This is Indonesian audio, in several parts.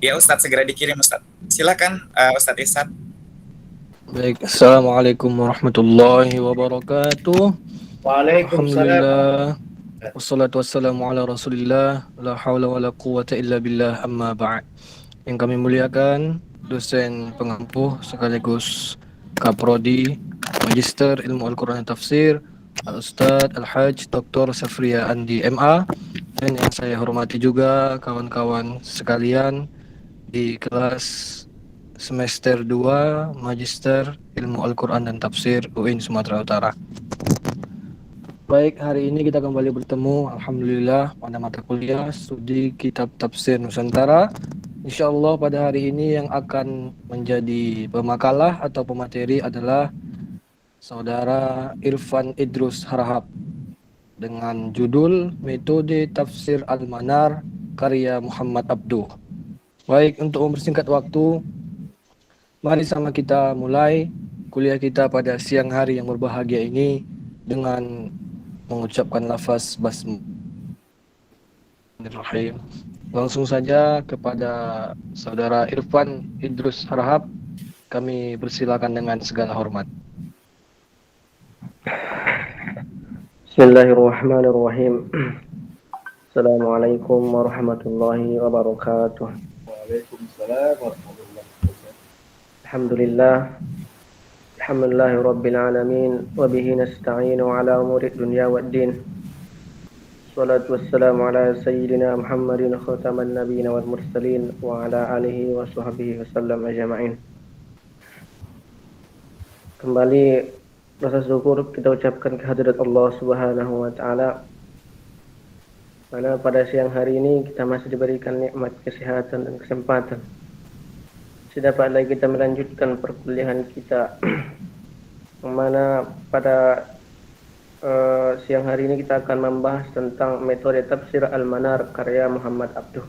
Ya Ustadz, segera dikirim Ustadz. Silakan Ustadz Ishak. Baik, Assalamualaikum warahmatullahi wabarakatuh. Waalaikumsalam. Alhamdulillah, wassalatu wassalamu ala rasulillah, la hawla wa la quwata illa billah, amma ba'd. Yang kami muliakan, dosen pengampuh sekaligus Kaprodi, Magister Ilmu Al-Quran dan Tafsir, Al-Ustadz Al-Hajj Dr. Safria Andi MA, dan yang saya hormati juga kawan-kawan sekalian di kelas semester 2 Magister Ilmu Al-Quran dan Tafsir UIN Sumatera Utara. Baik, hari ini kita kembali bertemu alhamdulillah pada mata kuliah studi Kitab Tafsir Nusantara. Insyaallah pada hari ini yang akan menjadi pemakalah atau pemateri adalah Saudara Irfan Idrus Harahap dengan judul Metode Tafsir Al-Manar karya Muhammad Abduh. Baik, untuk mempersingkat waktu, mari sama kita mulai kuliah kita pada siang hari yang berbahagia ini dengan mengucapkan lafaz Bismillahirrahmanirrahim. Langsung saja kepada Saudara Irfan Idrus Harahap, kami persilakan dengan segala hormat. Bismillahirrahmanirrahim. Assalamualaikum warahmatullahi wabarakatuh. Waalaikumsalam warahmatullahi wabarakatuh. Alhamdulillah. Alhamdulillahi rabbil alamin wa bihi nasta'inu ala umuri dunya waddin. Salatu wassalamu ala sayyidina Muhammadin khataman nabiyyin wal mursalin wa ala alihi wa sahbihi wasallam ajma'in. Kembali rasa syukur kita ucapkan kehadirat Allah Subhanahu wa taala. Mana pada siang hari ini kita masih diberikan nikmat kesehatan dan kesempatan. Sedapat lagi kita melanjutkan perkuliahan kita. Yang mana pada siang hari ini kita akan membahas tentang metode tafsir Al-Manar karya Muhammad Abduh.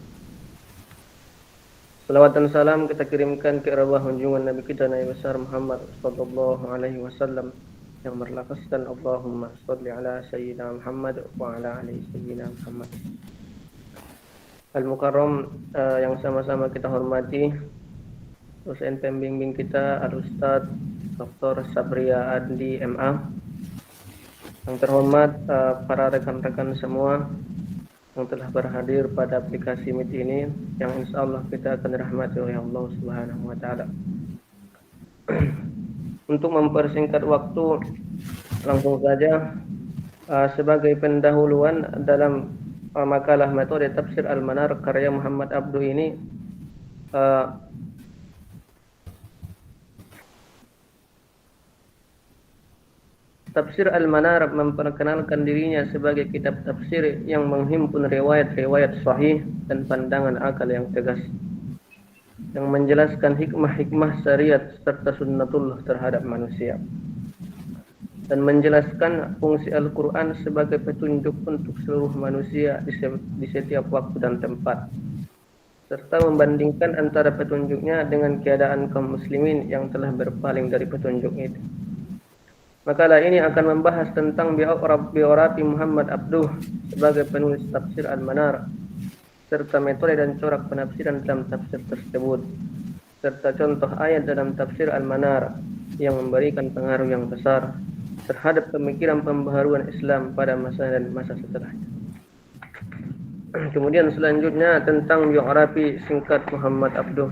Salawat dan salam kita kirimkan ke arwah junjungan Nabi kita Nabi besar Muhammad sallallahu alaihi wasallam yang berlafazkan Allahumma sholli ala sayyidina Muhammad wa ala ali sayyidina Muhammad. Al-Mukarram yang sama-sama kita hormati, dosen pembimbing kita Al-Ustadz Dr. Safria Andi MA. Yang terhormat para rekan-rekan semua yang telah berhadir pada aplikasi Meet ini, yang insya Allah kita akan dirahmati oleh Allah Subhanahu wa taala. Untuk mempersingkat waktu, langsung saja sebagai pendahuluan dalam makalah metode tafsir Al-Manar karya Muhammad Abduh ini, Tafsir Al-Manar memperkenalkan dirinya sebagai kitab tafsir yang menghimpun riwayat-riwayat sahih dan pandangan akal yang tegas, yang menjelaskan hikmah-hikmah syariat serta sunnatullah terhadap manusia, dan menjelaskan fungsi Al-Quran sebagai petunjuk untuk seluruh manusia di setiap waktu dan tempat, serta membandingkan antara petunjuknya dengan keadaan kaum muslimin yang telah berpaling dari petunjuk itu. Makalah ini akan membahas tentang biografi Muhammad Abduh sebagai penulis tafsir Al-Manar, serta metode dan corak penafsiran dalam tafsir tersebut, serta contoh ayat dalam tafsir Al-Manar yang memberikan pengaruh yang besar terhadap pemikiran pembaharuan Islam pada masa dan masa setelahnya. Kemudian selanjutnya tentang biografi singkat Muhammad Abduh.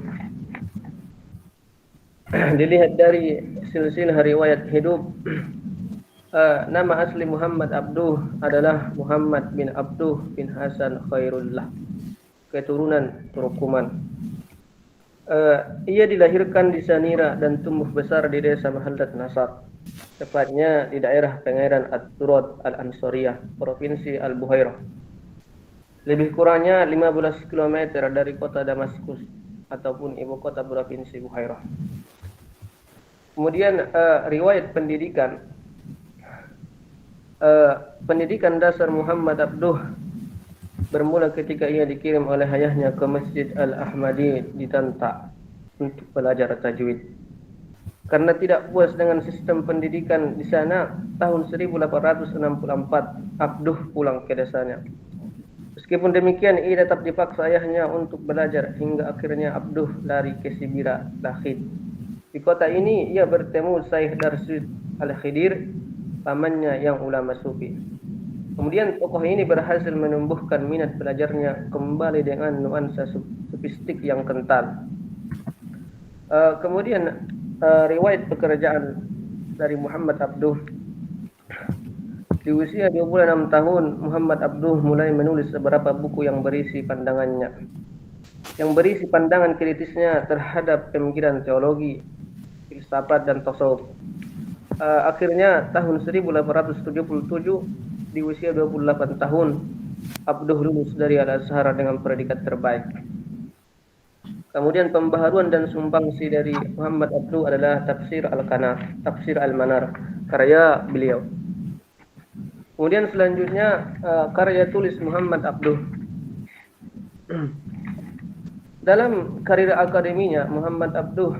Dilihat dari silsilah riwayat hidup, nama asli Muhammad Abduh adalah Muhammad bin Abduh bin Hasan Khairullah, keturunan Turkuman. Ia dilahirkan di Sanira dan tumbuh besar di desa Mahallat Nasar, tepatnya di daerah Pengairan At-Turad Al-Ansariyah, Provinsi Al-Buhairah. Lebih kurangnya 15 km dari kota Damaskus ataupun ibu kota Provinsi Buhairah. Kemudian riwayat pendidikan. Pendidikan dasar Muhammad Abduh bermula ketika ia dikirim oleh ayahnya ke Masjid Al-Ahmadi di Tanta untuk belajar tajwid. Karena tidak puas dengan sistem pendidikan di sana, tahun 1864 Abduh pulang ke desanya. Meskipun demikian, ia tetap dipaksa ayahnya untuk belajar hingga akhirnya Abduh lari ke Sibira Lakhid. Di kota ini ia bertemu Syekh Darshid Al-Khidir, pamannya yang ulama sufi. Kemudian tokoh ini berhasil menumbuhkan minat belajarnya kembali dengan nuansa sofistik yang kental. Kemudian riwayat pekerjaan dari Muhammad Abduh. Di usia 26 tahun, Muhammad Abduh mulai menulis beberapa buku yang berisi pandangannya, yang berisi pandangan kritisnya terhadap pemikiran teologi, filsafat, dan tasawuf. Akhirnya tahun 1877, di usia 28 tahun, Abduh lulus dari Al-Azhar dengan predikat terbaik. Kemudian pembaharuan dan sumbangsi dari Muhammad Abduh adalah Tafsir Al-Manar, karya beliau. Kemudian selanjutnya karya tulis Muhammad Abduh. Dalam karir akademinya, Muhammad Abduh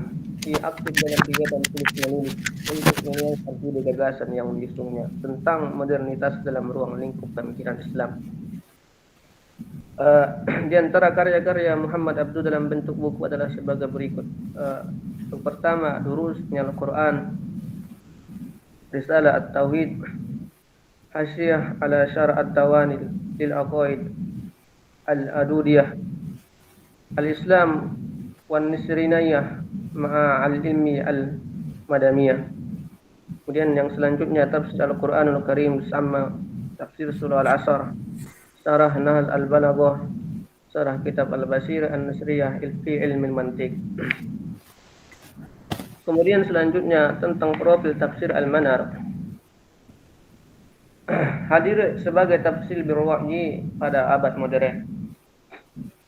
aktif dalam kegiatan tulis menulis untuk menyuarakan ide gagasan yang diusungnya tentang modernitas dalam ruang lingkup pemikiran Islam. Di antara karya-karya Muhammad Abduh dalam bentuk buku adalah sebagai berikut. Yang pertama, Durus Al-Quran, Risalah At-Tauhid, Hasyiah ala Syar' At-Tawanil lil Aqaid Al-Adudiyah, Al-Islam wan Nisriniyah ma'a al-ilmi al-madamiyah. Kemudian yang selanjutnya Tafsir Al-Quranul Karim sama Tafsir Surah Al-Asr, Syarah Nahl Al-Balaghah, Syarah Kitab Al-Basir An-Nasriyah fi Ilmi Mantiq. Kemudian selanjutnya tentang profil Tafsir Al-Manar. Hadir sebagai tafsir berwahyi pada abad modern.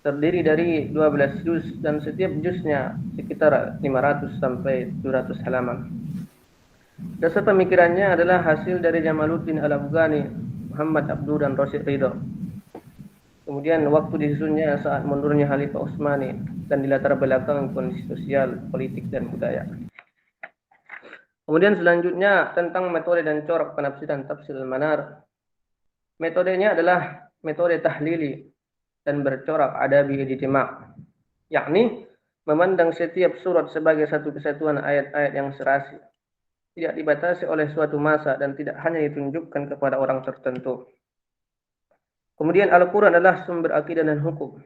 Terdiri dari 12 juz dan setiap juznya sekitar 500 sampai 200 halaman. Dasar pemikirannya adalah hasil dari Jamaluddin Al-Afghani, Muhammad Abduh, dan Rasyid Ridho. Kemudian waktu disusunnya saat mundurnya Khalifah Utsmani dan dilatar belakangi kondisi sosial, politik, dan budaya. Kemudian selanjutnya tentang metode dan corak penafsiran Tafsir Al-Manar. Metodenya adalah metode tahlili dan bercorak adabi ijtima', yakni memandang setiap surat sebagai satu kesatuan ayat-ayat yang serasi, tidak dibatasi oleh suatu masa dan tidak hanya ditunjukkan kepada orang tertentu. Kemudian Al-Quran adalah sumber akidah dan hukum.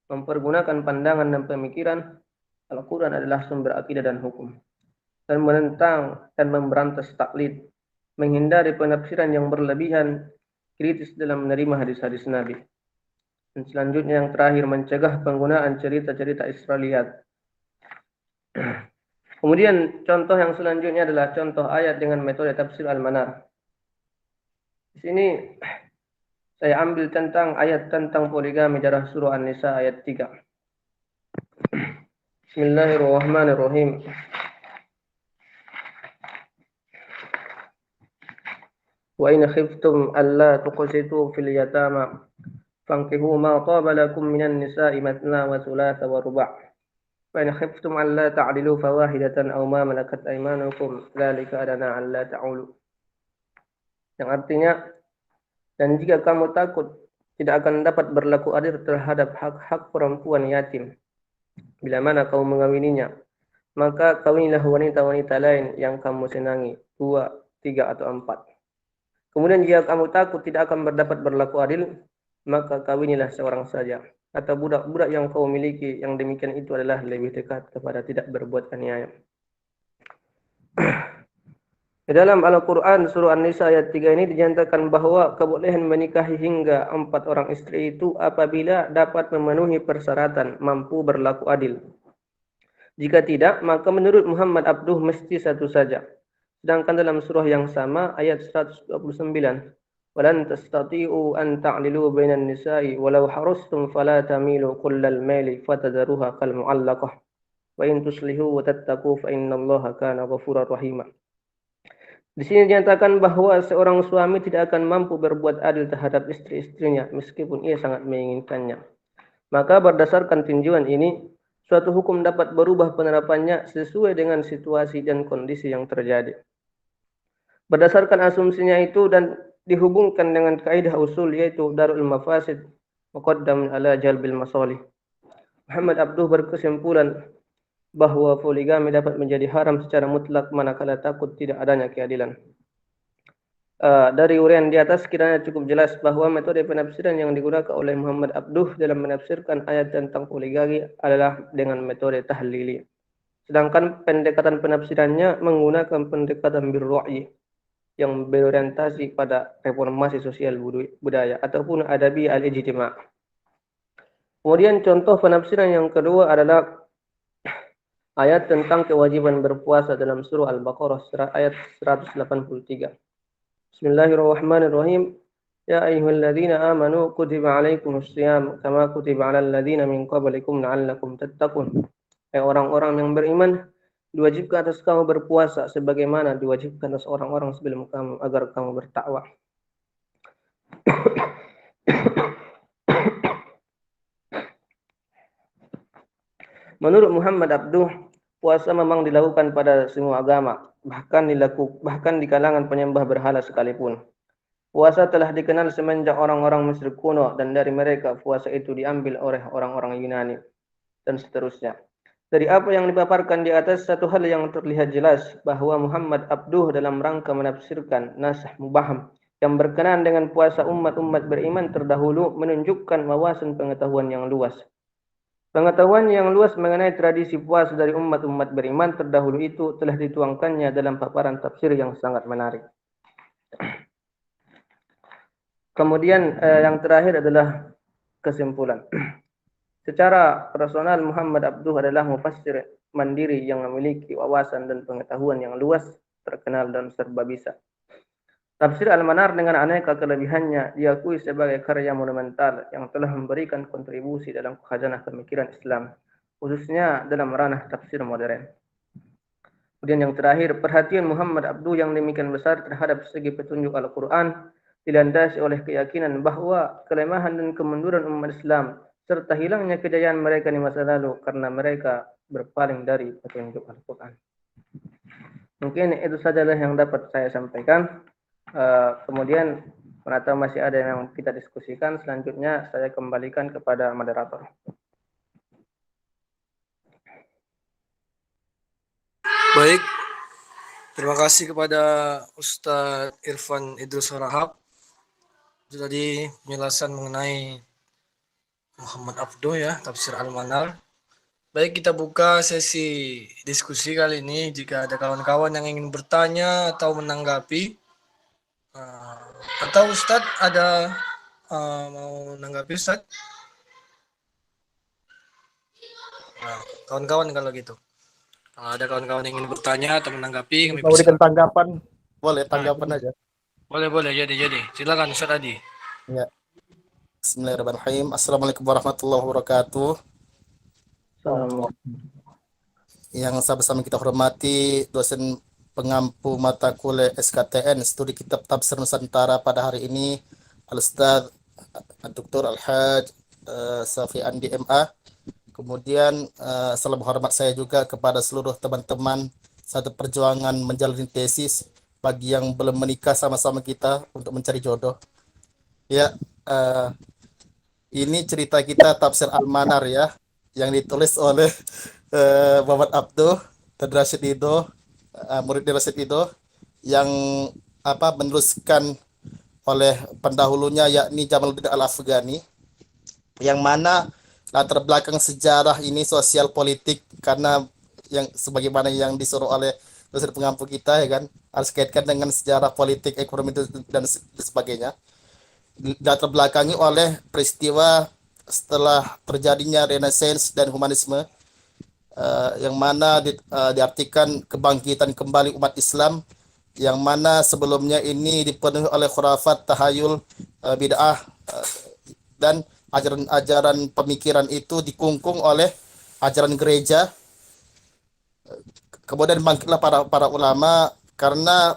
Mempergunakan pandangan dan pemikiran, Al-Quran adalah sumber akidah dan hukum. Dan menentang dan memberantas taklid, menghindari penafsiran yang berlebihan, kritis dalam menerima hadis-hadis Nabi. Dan selanjutnya yang terakhir, mencegah penggunaan cerita-cerita Israiliyat. Kemudian contoh yang selanjutnya adalah contoh ayat dengan metode Tafsir Al-Manar. Di sini saya ambil tentang ayat tentang poligami darah surah An-Nisa ayat 3. Bismillahirrahmanirrahim. Wa in khiftum alla tuqsitu fil yatama fankihu ma taba lakum minan nisa'i matna wa thulatha wa ruba'. Wa in khiftum alla ta'dilu fawahidatan aw ma malakat aymanukum dzalika adana alla ta'ulu. Yang artinya, dan jika kamu takut tidak akan dapat berlaku adil terhadap hak-hak perempuan yatim bila mana kamu mengawininya, maka kawinilah wanita-wanita lain yang kamu senangi, 2, 3 atau 4. Kemudian jika kamu takut tidak akan dapat berlaku adil, maka kawinilah seorang saja atau budak-budak yang kau miliki, yang demikian itu adalah lebih dekat kepada tidak berbuat aniaya. Di dalam Al-Quran surah An-Nisa ayat 3 ini dinyatakan bahwa kebolehan menikahi hingga 4 orang istri itu apabila dapat memenuhi persyaratan mampu berlaku adil. Jika tidak, maka menurut Muhammad Abduh mesti satu saja. Sedangkan dalam surah yang sama ayat 129, walan tastati'u an ta'dilu bainan nisa'i walau harustum fala tamilu kullal maili fatadharuha kal mu'allaqah wa in tuslihu wa tattaqu fa innallaha kana ghafurar rahima. Di sini dinyatakan bahwa seorang suami tidak akan mampu berbuat adil terhadap istri-istrinya meskipun ia sangat menginginkannya. Maka berdasarkan tinjauan ini, suatu hukum dapat berubah penerapannya sesuai dengan situasi dan kondisi yang terjadi. Berdasarkan asumsinya itu dan dihubungkan dengan kaidah usul yaitu darul mafasid muqaddam ala jalbil masalih. Muhammad Abduh berkesimpulan bahwa poligami dapat menjadi haram secara mutlak manakala takut tidak adanya keadilan. Dari uraian di atas kiranya cukup jelas bahwa metode penafsiran yang digunakan oleh Muhammad Abduh dalam menafsirkan ayat tentang poligami adalah dengan metode tahlili. Sedangkan pendekatan penafsirannya menggunakan pendekatan birru'yi yang berorientasi pada reformasi sosial budaya ataupun adabi al-ijtima'. Kemudian contoh penafsiran yang kedua adalah ayat tentang kewajiban berpuasa dalam surah Al-Baqarah ayat 183. Bismillahirrahmanirrahim. Ya ayyuhalladzina amanu kutiba alaikumus shiyam kama kutiba alal ladzina min qablikum la'allakum tattaqun. Hai orang-orang yang beriman, diwajibkan atas kamu berpuasa sebagaimana diwajibkan atas orang-orang sebelum kamu agar kamu bertakwa. Menurut Muhammad Abduh, puasa memang dilakukan pada semua agama, bahkan di kalangan penyembah berhala sekalipun. Puasa telah dikenal semenjak orang-orang Mesir kuno dan dari mereka puasa itu diambil oleh orang-orang Yunani dan seterusnya. Dari apa yang dipaparkan di atas, satu hal yang terlihat jelas bahwa Muhammad Abduh dalam rangka menafsirkan nasah mubaham yang berkenaan dengan puasa umat-umat beriman terdahulu menunjukkan wawasan pengetahuan yang luas. Pengetahuan yang luas mengenai tradisi puasa dari umat-umat beriman terdahulu itu telah dituangkannya dalam paparan tafsir yang sangat menarik. Kemudian yang terakhir adalah kesimpulan. Secara personal Muhammad Abduh adalah mufassir mandiri yang memiliki wawasan dan pengetahuan yang luas, terkenal dan serba bisa. Tafsir Al-Manar dengan aneka kelebihannya diakui sebagai karya monumental yang telah memberikan kontribusi dalam khazanah pemikiran Islam, khususnya dalam ranah tafsir modern. Kemudian yang terakhir, perhatian Muhammad Abduh yang demikian besar terhadap segi petunjuk Al-Quran dilandasi oleh keyakinan bahwa kelemahan dan kemunduran umat Islam serta hilangnya kejayaan mereka di masa lalu karena mereka berpaling dari petunjuk Al-Quran. Mungkin itu sajalah yang dapat saya sampaikan. Kemudian ternyata masih ada yang kita diskusikan, selanjutnya saya kembalikan kepada moderator. Baik, terima kasih kepada Ustadz Irfan Idrus Harahap. Itu tadi penjelasan mengenai Muhammad Abduh ya, tafsir Al-Manar. Baik, kita buka sesi diskusi kali ini. Jika ada kawan-kawan yang ingin bertanya atau menanggapi, atau Ustadz ada mau menanggapi Ustadz? Nah, kawan-kawan kalau gitu. Kalau ada kawan-kawan yang ingin bertanya atau menanggapi, kami Memberikan tanggapan, boleh tanggapan aja. Boleh, jadi. Silakan Ustadz Adi. Ya. Bismillahirrahmanirrahim. Assalamualaikum warahmatullahi wabarakatuh. Yang sama-sama kita hormati dosen pengampu mata kuliah SKTN Studi Kitab Tafsir Nusantara pada hari ini, Al-Ustadz Dr. Al-Haj Safi Andi MA. Kemudian salam hormat saya juga kepada seluruh teman-teman satu perjuangan menjalani tesis. Bagi yang belum menikah, sama-sama kita untuk mencari jodoh. Ya, ini cerita kita tafsir Al-Manar ya, yang ditulis oleh Muhammad Abduh dan Rashid Ridho, murid Rashid Ridho, yang meneruskan oleh pendahulunya yakni Jamaluddin Al-Afghani, yang mana latar belakang sejarah ini sosial politik, karena yang sebagaimana yang disuruh oleh dosen pengampu kita ya kan, harus kaitkan dengan sejarah politik, ekonomi dan sebagainya. Latar belakangi oleh peristiwa setelah terjadinya Renaissance dan humanisme, yang mana diartikan kebangkitan kembali umat Islam, yang mana sebelumnya ini dipenuhi oleh khurafat, tahayul, bid'ah, dan ajaran-ajaran pemikiran itu dikungkung oleh ajaran gereja. Kemudian bangkitlah para ulama, karena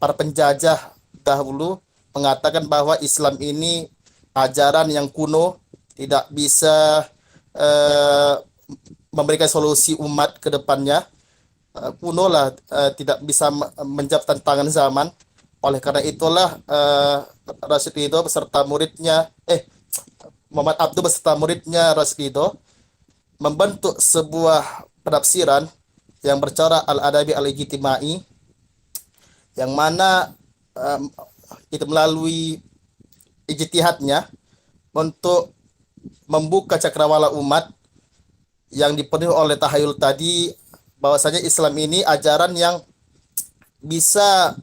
para penjajah dahulu mengatakan bahwa Islam ini ajaran yang kuno, tidak bisa memberikan solusi umat ke depannya, kuno lah, tidak bisa menjawab tantangan zaman. Oleh karena itulah Rashid Ridho beserta muridnya, Muhammad Abduh beserta muridnya Rasdido membentuk sebuah penafsiran yang bercorak Al-Adabi Al-Ijtimai, yang mana itu melalui ijtihadnya untuk membuka cakrawala umat yang dipenuhi oleh tahayul tadi, bahwasanya Islam ini ajaran yang bisa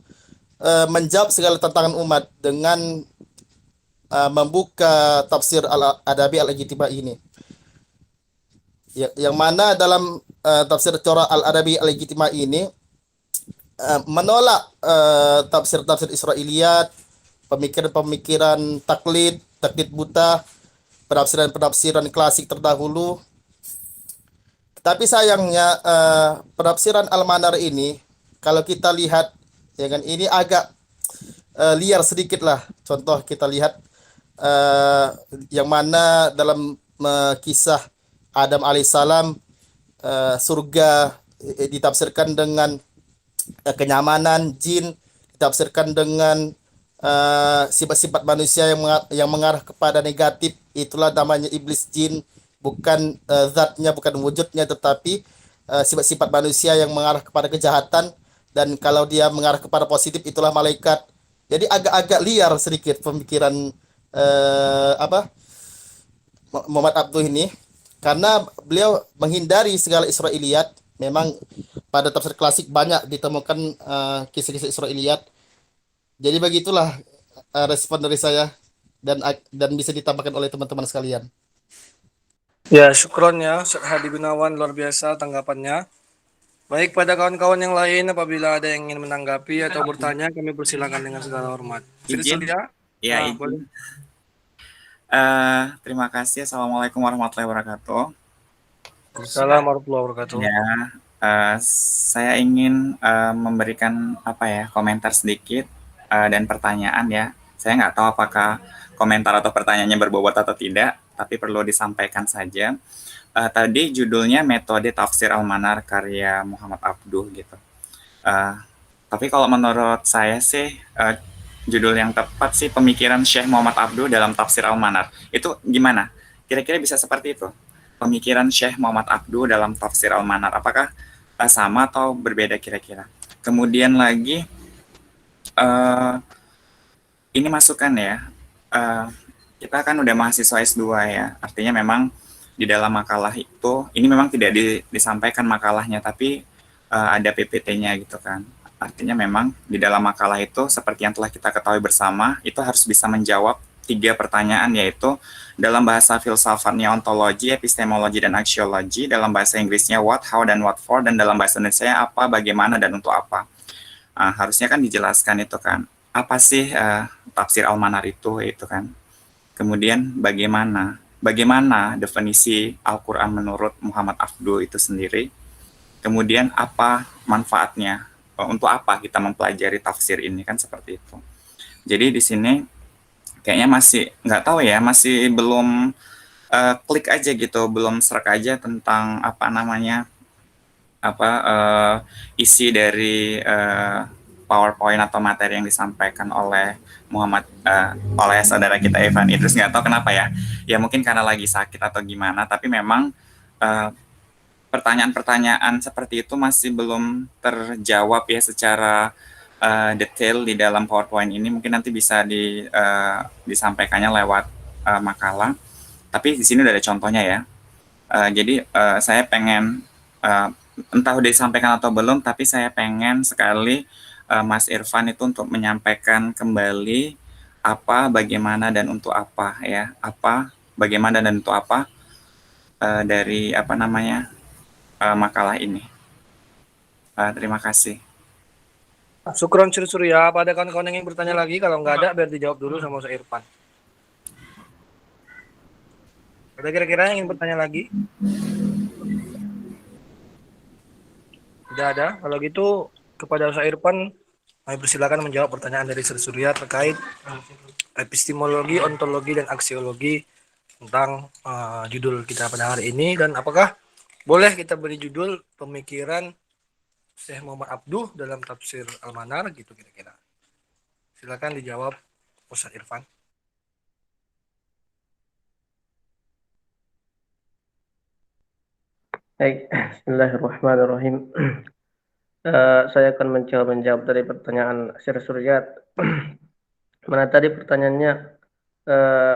menjawab segala tantangan umat dengan membuka tafsir Al-Adabi Al-Ijtimai ini. Yang mana dalam tafsir Corak Al-Adabi Al-Ijtimai ini menolak tafsir-tafsir Israiliyat, pemikiran-pemikiran taklid buta, penafsiran-penafsiran klasik terdahulu. Tapi sayangnya penafsiran Al-Manar ini, kalau kita lihat, ya kan, ini agak liar sedikit lah. Contoh kita lihat yang mana dalam kisah Adam alaihissalam, surga ditafsirkan dengan kenyamanan, jin ditafsirkan dengan sifat-sifat manusia yang mengarah kepada negatif. Itulah namanya iblis jin, bukan zatnya, bukan wujudnya, tetapi sifat-sifat manusia yang mengarah kepada kejahatan. Dan kalau dia mengarah kepada positif, itulah malaikat. Jadi agak-agak liar sedikit pemikiran Muhammad Abduh ini, karena beliau menghindari segala Israiliyat. Memang pada tafsir klasik banyak ditemukan kisah-kisah Israiliyat. Jadi begitulah respon dari saya, dan bisa ditambahkan oleh teman-teman sekalian. Ya, syukron ya Ustaz Hadi Gunawan, luar biasa tanggapannya. Baik, pada kawan-kawan yang lain, apabila ada yang ingin menanggapi atau bertanya, kami persilakan dengan segala hormat. Izin? Silahkan. Ya, Nah, izin. boleh. Terima kasih. Assalamualaikum warahmatullahi wabarakatuh. Assalamualaikum warahmatullahi wabarakatuh. Ya, saya ingin memberikan komentar sedikit dan pertanyaan ya. Saya nggak tahu apakah komentar atau pertanyaannya berbobot atau tidak, tapi perlu disampaikan saja. Tadi judulnya Metode Tafsir Al-Manar karya Muhammad Abduh gitu. Tapi kalau menurut saya sih judul yang tepat sih pemikiran Syekh Muhammad Abduh dalam Tafsir Al-Manar. Itu gimana? Kira-kira bisa seperti itu? Pemikiran Syekh Muhammad Abduh dalam Tafsir Al-Manar. Apakah sama atau berbeda kira-kira? Kemudian lagi, ini masukan ya. Kita kan udah mahasiswa S2 ya. Artinya memang di dalam makalah itu, ini memang tidak disampaikan makalahnya, tapi ada PPT-nya gitu kan. Artinya memang di dalam makalah itu, seperti yang telah kita ketahui bersama, itu harus bisa menjawab 3 pertanyaan, yaitu dalam bahasa filsafatnya ontologi, epistemologi, dan aksiologi, dalam bahasa Inggrisnya what, how, dan what for, dan dalam bahasa Indonesia apa, bagaimana, dan untuk apa. Harusnya kan dijelaskan itu kan, apa sih tafsir Al-Manar itu kan. Kemudian bagaimana definisi Al-Quran menurut Muhammad Abduh itu sendiri. Kemudian apa manfaatnya, untuk apa kita mempelajari tafsir ini kan, seperti itu. Jadi di sini kayaknya masih nggak tahu ya, masih belum klik aja gitu, belum serak aja tentang isi dari PowerPoint atau materi yang disampaikan oleh oleh saudara kita Evan Idrus. Nggak tahu kenapa ya mungkin karena lagi sakit atau gimana, tapi memang pertanyaan-pertanyaan seperti itu masih belum terjawab ya secara detail di dalam PowerPoint ini. Mungkin nanti bisa disampaikannya lewat makalah, tapi di sini udah ada contohnya ya. Jadi saya pengen, entah udah disampaikan atau belum, tapi saya pengen sekali Mas Irfan itu untuk menyampaikan kembali apa, bagaimana, dan untuk apa ya, apa, bagaimana, dan untuk apa dari makalah ini. Terima kasih. Syukron Sir Surya. Apa ada kawan-kawan yang ingin bertanya lagi? Kalau nggak ada, biar dijawab dulu sama Ustaz Irfan. Ada kira-kira yang ingin bertanya lagi? Tidak ada. Kalau gitu, kepada Ustaz Irfan, kami persilakan menjawab pertanyaan dari Sir Surya terkait epistemologi, ontologi, dan aksiologi tentang judul kita pada hari ini. Dan apakah boleh kita beri judul pemikiran Syekh Muhammad Abduh dalam tafsir Al-Manar gitu kira-kira. Silakan dijawab Ustaz Irfan. Baik, Bismillahirrahmanirrahim. Saya akan menjawab dari pertanyaan Syekh Suryat. Mana tadi pertanyaannya, eh,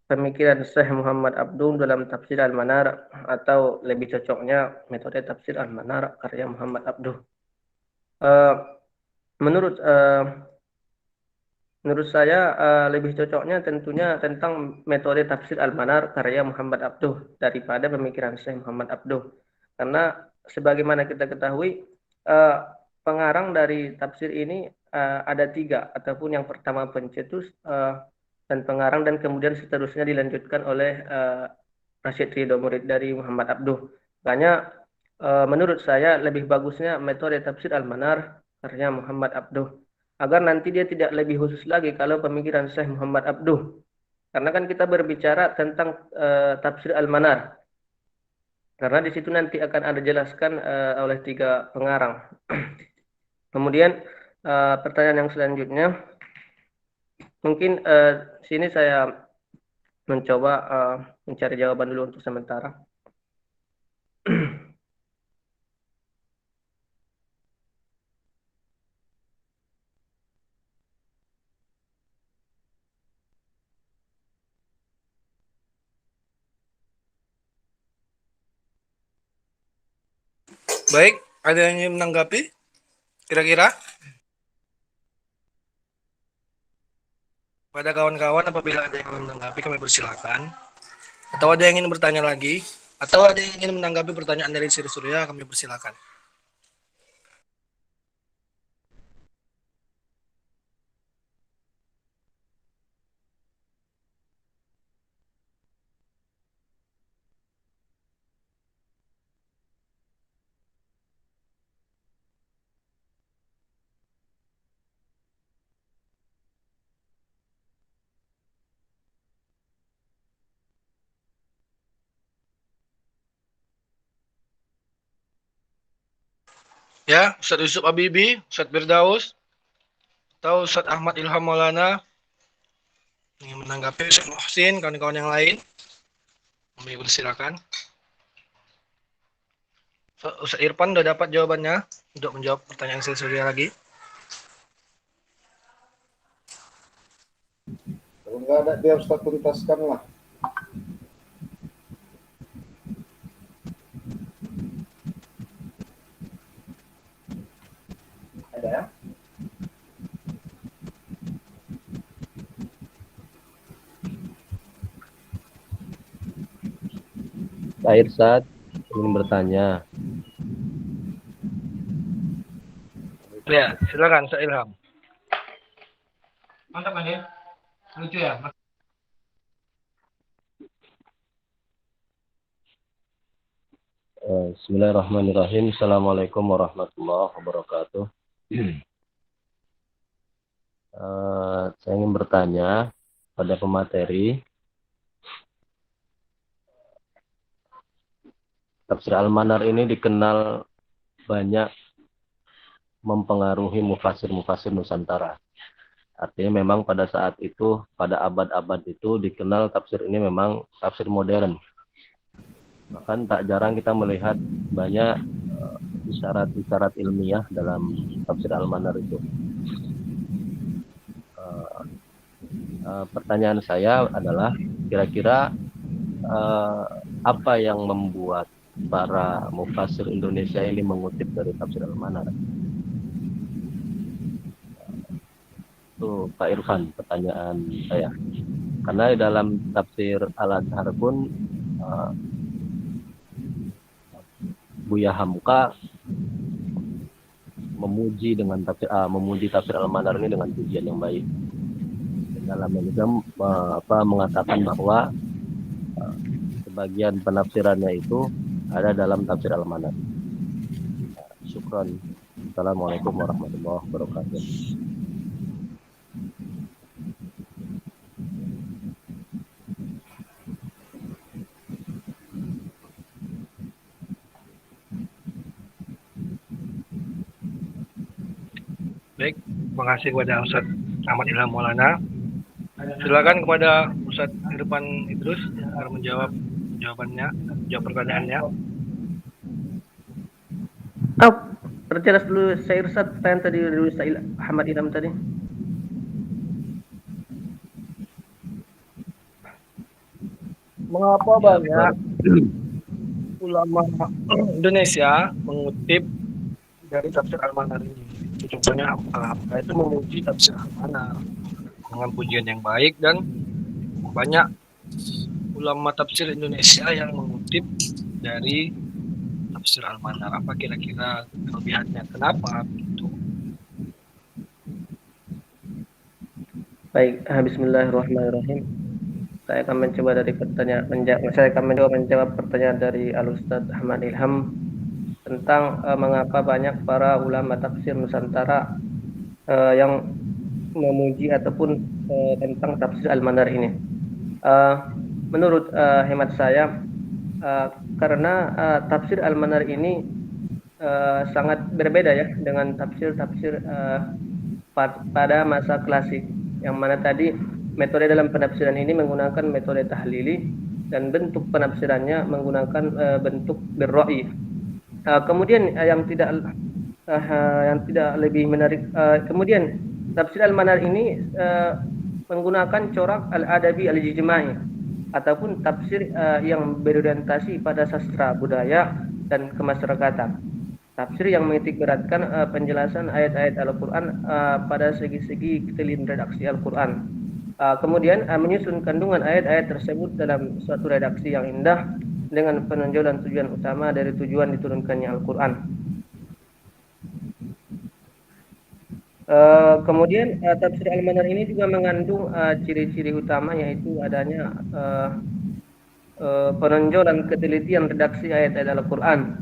pemikiran Syekh Muhammad Abduh dalam tafsir Al-Manar, atau lebih cocoknya metode tafsir Al-Manar karya Muhammad Abduh. Eh, menurut menurut saya lebih cocoknya tentunya tentang metode tafsir Al-Manar karya Muhammad Abduh daripada pemikiran Syekh Muhammad Abduh. Karena sebagaimana kita ketahui, eh, pengarang dari tafsir ini ada tiga, ataupun yang pertama pencetus dan pengarang, dan kemudian seterusnya dilanjutkan oleh Rashid Ridho, murid dari Muhammad Abduh. Makanya menurut saya lebih bagusnya metode tafsir Al-Manar karya Muhammad Abduh, agar nanti dia tidak lebih khusus lagi kalau pemikiran Syekh Muhammad Abduh. Karena kan kita berbicara tentang tafsir Al-Manar. Karena di situ nanti akan ada jelaskan oleh tiga pengarang. Kemudian pertanyaan yang selanjutnya, mungkin sini saya mencoba mencari jawaban dulu untuk sementara. Baik, ada yang ingin menanggapi? Kira-kira? Pada kawan-kawan, apabila ada yang ingin menanggapi, kami persilakan. Atau ada yang ingin bertanya lagi, atau ada yang ingin menanggapi pertanyaan dari Sri Surya, kami persilakan. Ya, Ustadz Yusuf Habibi, Ustadz Firdaus, atau Ustadz Ahmad Ilham Maulana ingin menanggapi, Ustadz Muhsin, kawan-kawan yang lain, kami persilakan. Ustadz Irfan sudah dapat jawabannya untuk menjawab pertanyaan Sri Surya lagi. Kalau nggak ada, biar Ustaz tuntaskan lah. Ada ya? Pak Irsad ingin bertanya. Ya, silakan Ustadz Ilham. Mantap kan ya? Lucu ya? Bismillahirrahmanirrahim. Assalamualaikum warahmatullahi wabarakatuh. Saya ingin bertanya pada pemateri, tafsir Al-Manar ini dikenal banyak mempengaruhi mufasir-mufasir Nusantara. Artinya memang pada saat itu, pada abad-abad itu dikenal tafsir ini memang tafsir modern. Bahkan tak jarang kita melihat banyak isyarat-isyarat ilmiah dalam tafsir Al-Manar itu. Pertanyaan saya adalah, kira-kira apa yang membuat para mufasir Indonesia ini mengutip dari tafsir Al-Manar? Itu Pak Irfan pertanyaan saya. Karena di dalam tafsir Al-Azhar pun Buya Hamka memuji tafsir Al-Manar ini dengan pujian yang baik. Dalamnya juga mengatakan bahwa sebagian penafsirannya itu ada dalam tafsir Al-Manar. Syukran. Assalamualaikum warahmatullahi wabarakatuh. Baik, terima kasih kepada Ustadz Ahmad Ilham Maulana. Silakan kepada Ustadz Irfan Idrus agar menjawab jawabannya, jawab pertanyaannya. Perjelas dulu saya Irsad pertanyaan tadi dulu Ustaz Ahmad Ilham tadi. Mengapa Ya, banyak ulama Indonesia mengutip dari tafsir Al-Manar ini? Contohnya apa itu memuji tafsir Al-Manar dengan pujian yang baik, dan banyak ulama tafsir Indonesia yang mengutip dari tafsir Al-Manar. Apa kira-kira kelebihannya? Kenapa gitu? Baik, bismillahirrahmanirrahim. Saya akan mencoba menjawab pertanyaan dari Al-Ustaz Ahmad Ilham tentang mengapa banyak para ulama tafsir Nusantara yang memuji ataupun tentang tafsir Al-Manar ini. Menurut hemat saya, karena tafsir Al-Manar ini sangat berbeda ya dengan tafsir-tafsir pada masa klasik, yang mana tadi metode dalam penafsiran ini menggunakan metode tahlili dan bentuk penafsirannya menggunakan bentuk birra'i. Kemudian yang tidak lebih menarik, kemudian tafsir Al-Manar ini menggunakan corak al-adabi al-ijtimai ataupun tafsir yang berorientasi pada sastra budaya dan kemasyarakatan. Tafsir yang menitik beratkan penjelasan ayat-ayat Al-Quran pada segi-segi detail redaksi Al-Quran. Kemudian menyusun kandungan ayat-ayat tersebut dalam suatu redaksi yang indah dengan penonjolan tujuan utama dari tujuan diturunkannya Al-Quran. Kemudian tafsir Al-Manar ini juga mengandung ciri-ciri utama, yaitu adanya penonjolan ketelitian redaksi ayat-ayat Al-Quran,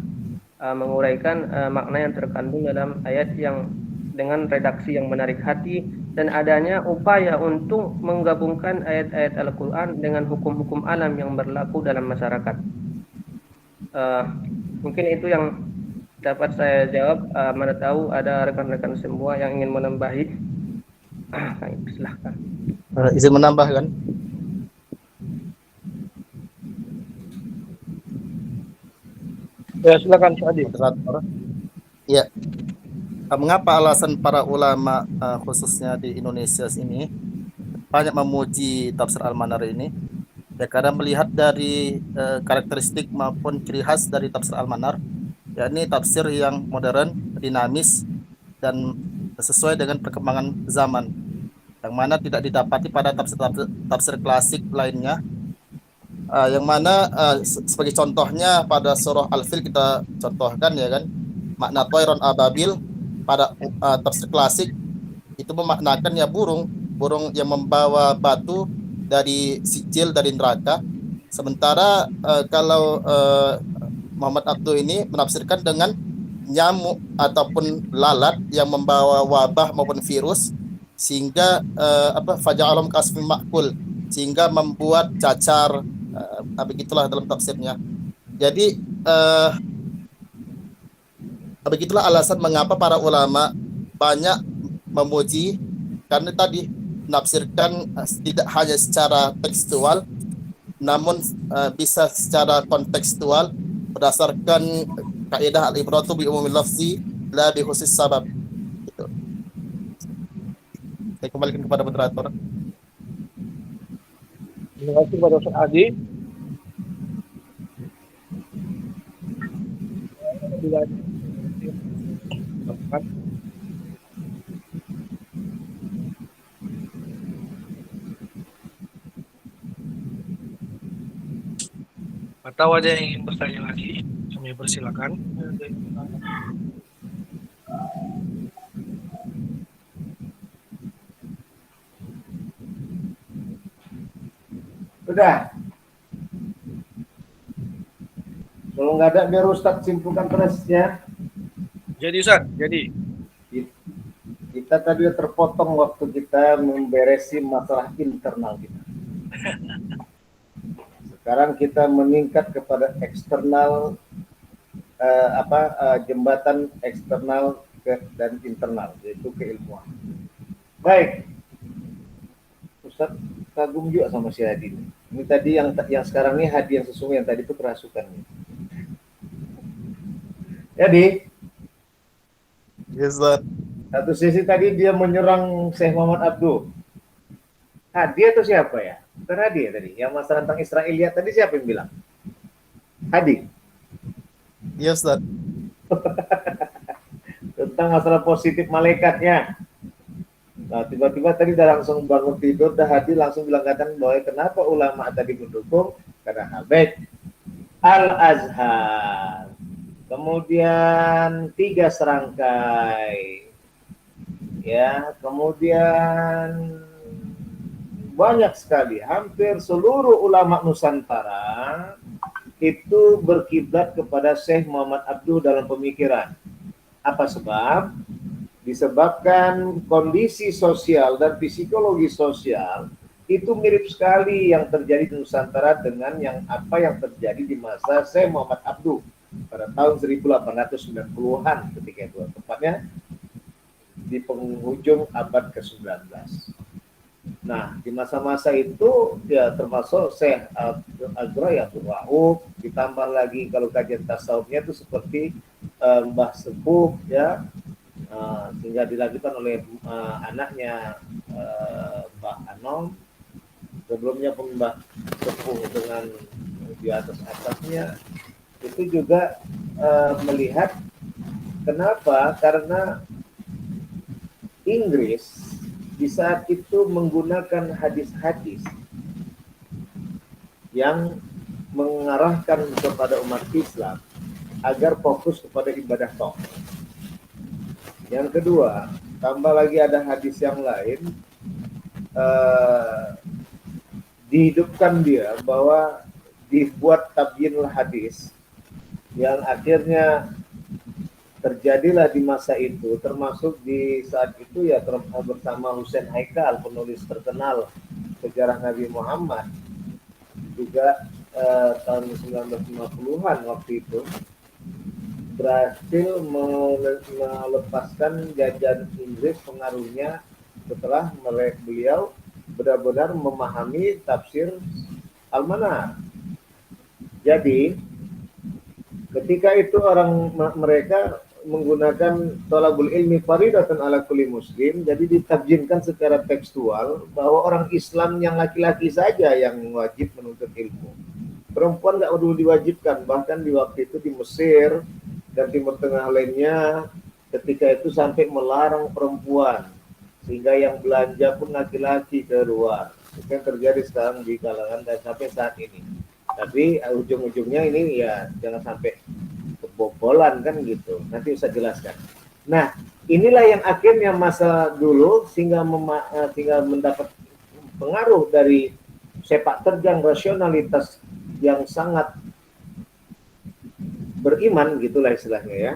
menguraikan makna yang terkandung dalam ayat yang dengan redaksi yang menarik hati, dan adanya upaya untuk menggabungkan ayat-ayat Al-Quran dengan hukum-hukum alam yang berlaku dalam masyarakat. Mungkin itu yang dapat saya jawab. Mana tahu ada rekan-rekan semua yang ingin menambahi. Silahkan. Izin menambahkan. Ya, silakan Pak Adi. Moderator. Ya. Mengapa alasan para ulama khususnya di Indonesia ini banyak memuji tafsir Al-Manar ini? Ya, karena melihat dari karakteristik maupun ciri khas dari tafsir Al-Manar, yakni tafsir yang modern, dinamis, dan sesuai dengan perkembangan zaman, yang mana tidak didapati pada tafsir klasik lainnya. Yang mana sebagai contohnya pada surah Al-Fil kita contohkan, ya kan, makna Toiron Ababil pada tafsir klasik itu memaknakan ya burung yang membawa batu dari sijil dari neraka. Sementara kalau Muhammad Abduh ini menafsirkan dengan nyamuk ataupun lalat yang membawa wabah maupun virus, sehingga faja'alhum kasfim ma'kul, sehingga membuat cacar, begitulah dalam tafsirnya. Jadi begitulah alasan mengapa para ulama banyak memuji, karena tadi menafsirkan tidak hanya secara tekstual, namun bisa secara kontekstual berdasarkan kaidah al-ibratu bi umumil lafzi la bi khusus sabab. Gitu. Saya kembalikan kepada moderator. Terima kasih kepada Ustaz Adi. Atau ada yang ingin bertanya lagi, kami persilakan. Sudah. Kalau nggak ada, biar Ustadz simpulkan terusnya. Jadi Ustaz, jadi Kita tadi terpotong waktu kita memberesi masalah internal kita. Sekarang kita meningkat kepada eksternal, jembatan eksternal dan internal, yaitu keilmuan. Baik, Ustaz kagum juga sama si Hadi. Ini tadi yang sekarang ini Hadi yang sesungguhnya, yang tadi itu kerasukan. Jadi Ya Ustaz. Satu sisi tadi dia menyerang Syekh Muhammad Abduh. Hadi atau siapa ya? Bukan Hadi ya tadi. Yang masalah tentang Israiliyat tadi siapa yang bilang? Hadi. Ya Ustaz. Tentang masalah positif malaikatnya. Nah, tiba-tiba tadi udah langsung bangun tidur, dah Hadi langsung bilang katakan bahwa kenapa ulama tadi mendukung? Karena Habib Al-Azhar. Kemudian 3 serangkai. Ya, kemudian banyak sekali, hampir seluruh ulama Nusantara itu berkiblat kepada Syekh Muhammad Abduh dalam pemikiran. Apa sebab? Disebabkan kondisi sosial dan psikologi sosial itu mirip sekali yang terjadi di Nusantara dengan apa yang terjadi di masa Syekh Muhammad Abduh pada tahun 1890-an ketika itu, tepatnya di penghujung abad ke-19. Nah, di masa-masa itu ya termasuk Syekh Abdul Rauf, ditambah lagi kalau kajian tasawufnya itu seperti Mbah Sepuh ya, sehingga dilanjutkan oleh anaknya Mbah Anom, sebelumnya pun Mbah Sepuh dengan di atasnya itu juga melihat kenapa, karena Inggris di saat itu menggunakan hadis-hadis yang mengarahkan kepada umat Islam agar fokus kepada ibadah tauhid. Yang kedua, tambah lagi ada hadis yang lain, dihidupkan dia bahwa dibuat tabyinul hadis yang akhirnya terjadilah di masa itu, termasuk di saat itu ya bersama Husain Haikal, penulis terkenal sejarah Nabi Muhammad, juga tahun 1950-an waktu itu berhasil melepaskan jajahan Inggris pengaruhnya setelah beliau benar-benar memahami tafsir Al-Manar. Jadi ketika itu mereka menggunakan thalabul ilmi faridatan ala kulli muslim, jadi ditabjinkan secara tekstual bahwa orang Islam yang laki-laki saja yang wajib menuntut ilmu. Perempuan nggak perlu diwajibkan, bahkan di waktu itu di Mesir dan Timur Tengah lainnya ketika itu sampai melarang perempuan, sehingga yang belanja pun laki-laki keluar. Itu yang terjadi sekarang di kalangan dan sampai saat ini. Tapi ujung-ujungnya ini ya jangan sampai kebobolan kan gitu. Nanti bisa jelaskan. Nah, inilah yang akhirnya masa dulu sehingga mendapat pengaruh dari sepak terjang rasionalitas yang sangat beriman gitulah istilahnya ya.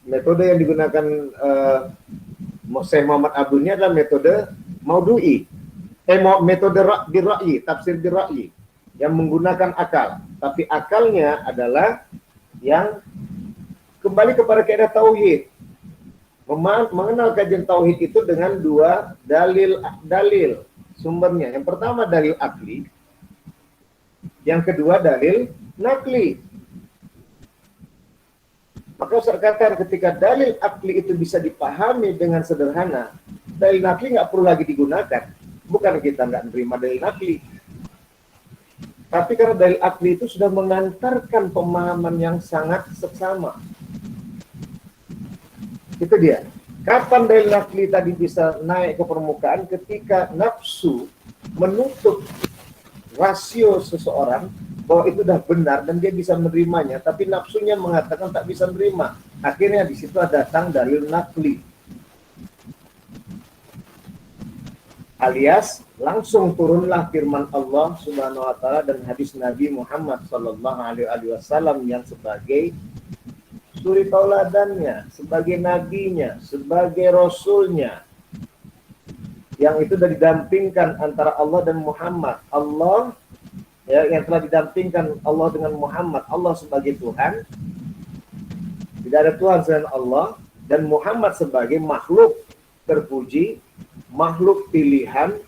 Metode yang digunakan Syekh Muhammad Abduh ini adalah metode Maudu'i. Metode birra'yi, tafsir birra'yi yang menggunakan akal. Tapi akalnya adalah yang kembali kepada kaidah tauhid. Mengenal kajian tauhid itu dengan 2 dalil sumbernya. Yang pertama dalil akli, yang kedua dalil nakli. Maka saya katakan ketika dalil akli itu bisa dipahami dengan sederhana, dalil nakli nggak perlu lagi digunakan. Bukan kita nggak menerima dalil nakli, tapi karena dalil akli itu sudah mengantarkan pemahaman yang sangat seksama. Itu dia. Kapan dalil nakli tadi bisa naik ke permukaan? Ketika nafsu menutup rasio seseorang bahwa itu sudah benar dan dia bisa menerimanya, tapi nafsunya mengatakan tak bisa menerima. Akhirnya di situ datang dalil nakli. Alias langsung turunlah firman Allah Subhanahu wa taala dan hadis Nabi Muhammad sallallahu alaihi wasallam yang sebagai suri tauladannya, sebagai nabinya, sebagai rasulnya. Yang itu sudah didampingkan antara Allah dan Muhammad. Allah ya, yang telah didampingkan Allah dengan Muhammad. Allah sebagai Tuhan, tidak ada Tuhan selain Allah, dan Muhammad sebagai makhluk terpuji, makhluk pilihan,